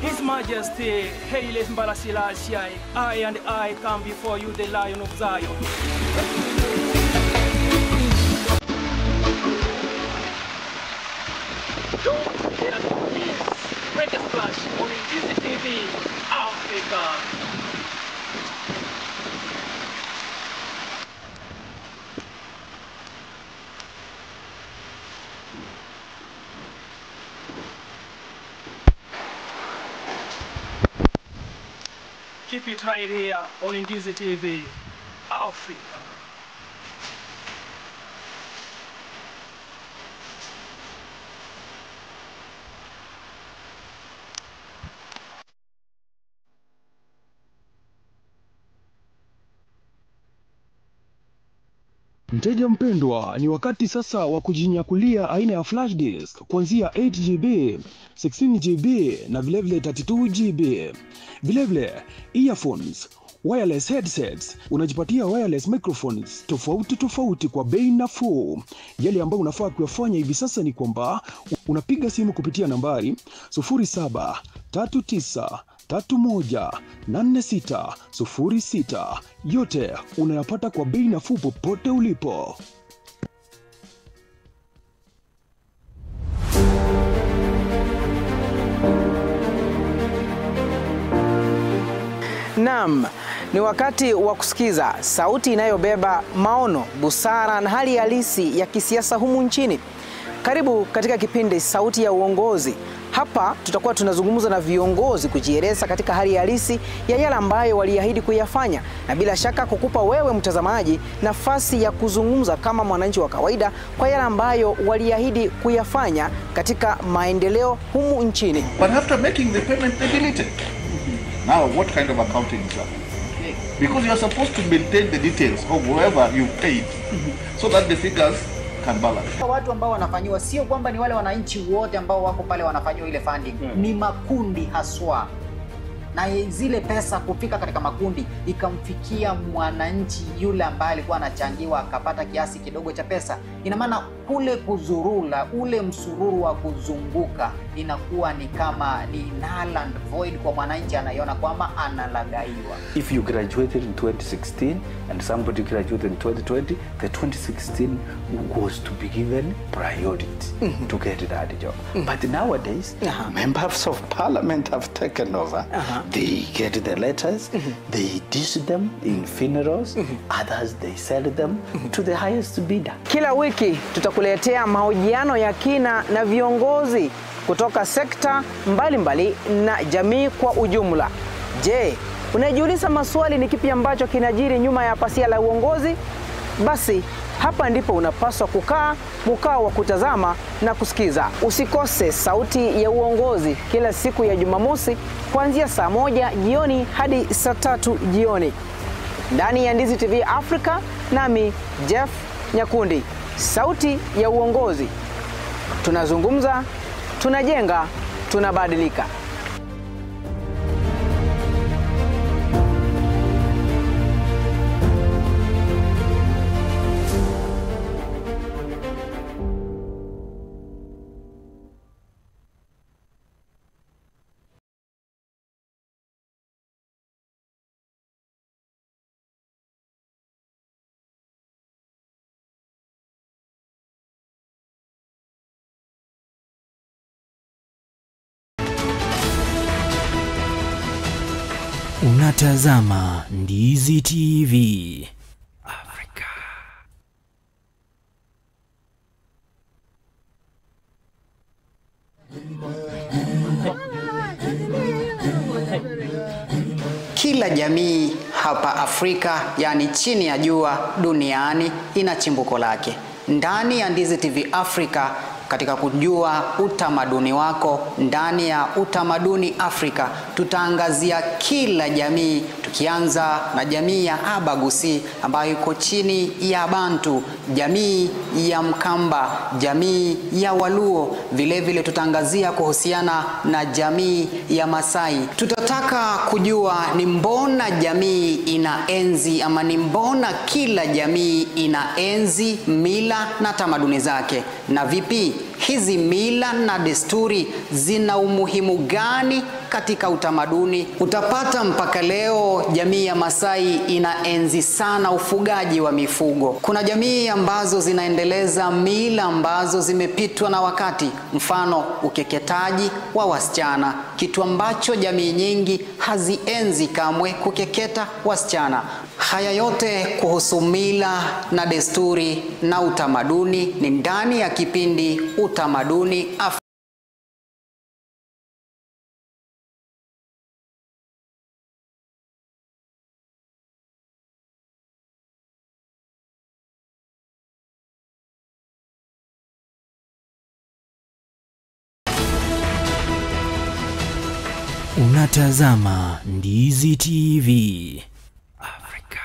His Majesty, Haile Selassie, I and I come before you, the Lion of Zion. Reggae Splash on Ndizi TV Africa. Keep it right here on Ndizi TV Africa. Mteja mpendwa, ni wakati sasa wa kujinyakulia aina ya flash disk kuanzia 8GB, 16GB na vilevile 32GB. Vilevile earphones, wireless headsets, unajipatia wireless microphones tofauti kwa bei nafuu. Yale ambayo unafaa kuyafanya hivi sasa ni kwamba unapiga simu kupitia nambari 0739318606. Yote unayapata kwa bei nafuu popote ulipo. Naam, ni wakati wa kusikiza sauti inayobeba maono, busara na hali halisi ya kisiasa humu nchini. Karibu katika kipindi Sauti ya Uongozi. Hapa tutakuwa tunazungumza na viongozi kujieleza katika hali halisi ya yale ambayo waliahidi kuyafanya, na bila shaka kukupa wewe mtazamaji nafasi ya kuzungumza kama mwananchi wa kawaida kwa yale ambayo waliahidi kuyafanya katika maendeleo humu nchini. But after making the payment, they delete it. Now, what kind of accounting is that? Because you are supposed to maintain the details of whoever you paid so that the figures can balance. Watu ambao wanafanyiwa sio kwamba ni wale wananchi wote ambao wako pale wanafanyiwa ile funding, ni makundi haswa. Na zile pesa kufika katika makundi ikamfikia mwananchi yule ambaye alikuwa anachangiwa akapata kiasi kidogo cha pesa. Ina maana kule kuzurula, ule msururu wa kuzunguka inakuwa ni kama ni null and void kwa mwananchi, anaiona kwamba analagaiwa. If you graduated in 2016 and somebody graduated in 2020, the 2016 was to be given priority to get that job. But nowadays, members of parliament have taken over. They get the letters, they dish them in funerals, others they sell them to the highest bidder. Kila wiki tutakuletea mahojiano ya kina na viongozi kutoka sekta mbalimbali na jamii kwa ujumla. Je, unajiuliza maswali ni kipi ambacho kinajiri nyuma ya pasia la uongozi? Basi hapa ndipo unapaswa kukaa mkao wa kutazama na kusikiza. Usikose Sauti ya Uongozi kila siku ya Jumamosi kuanzia saa 1 jioni hadi saa 3 jioni. Ndani ya Ndizi TV Africa, nami Jeff Nyakundi. Sauti ya Uongozi. Tunazungumza, tunajenga, tunabadilika. Unatazama Ndizi TV Afrika. Kila jamii hapa Afrika, yani chini ya jua duniani, ina chimbuko lake. Ndani ya Ndizi TV Africa, katika kujua utamaduni wako, ndani ya Utamaduni Afrika, tutaangazia kila jamii, tukianza na jamii ya Abagusi ambayo iko chini ya Bantu, jamii ya Mkamba, jamii ya Waluo. Vile vile tutaangazia kuhusiana na jamii ya Masai. Tutataka kujua ni mbona jamii inaenzi, ama ni mbona kila jamii inaenzi mila na tamaduni zake, na vipi hizi mila na desturi zina umuhimu gani katika utamaduni. Utapata mpaka leo jamii ya Masai inaenzi sana ufugaji wa mifugo. Kuna jamii ambazo zinaendeleza mila ambazo zimepitwa na wakati, mfano ukeketaji wa wasichana, kitu ambacho jamii nyingi hazienzi kamwe, kukeketa wasichana. Haya yote kuhusu mila na desturi na utamaduni ni ndani ya kipindi Utamaduni Afrika. Unatazama Ndizi TV Afrika.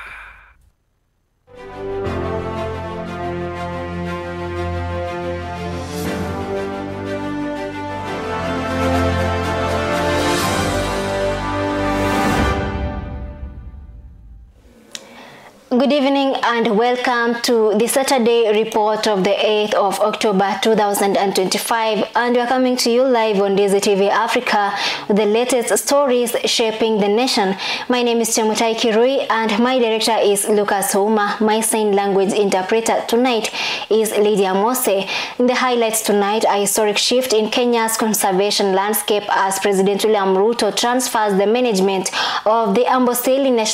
Good evening and welcome to the Saturday report of the 8th of October 2025, and we are coming to you live on DZTV Africa with the latest stories shaping the nation. My name is Chemutai Kirui and my director is Lucas Houma. My sign language interpreter tonight is Lydia Mose. In the highlights tonight, a historic shift in Kenya's conservation landscape as President William Ruto transfers the management of the Amboseli National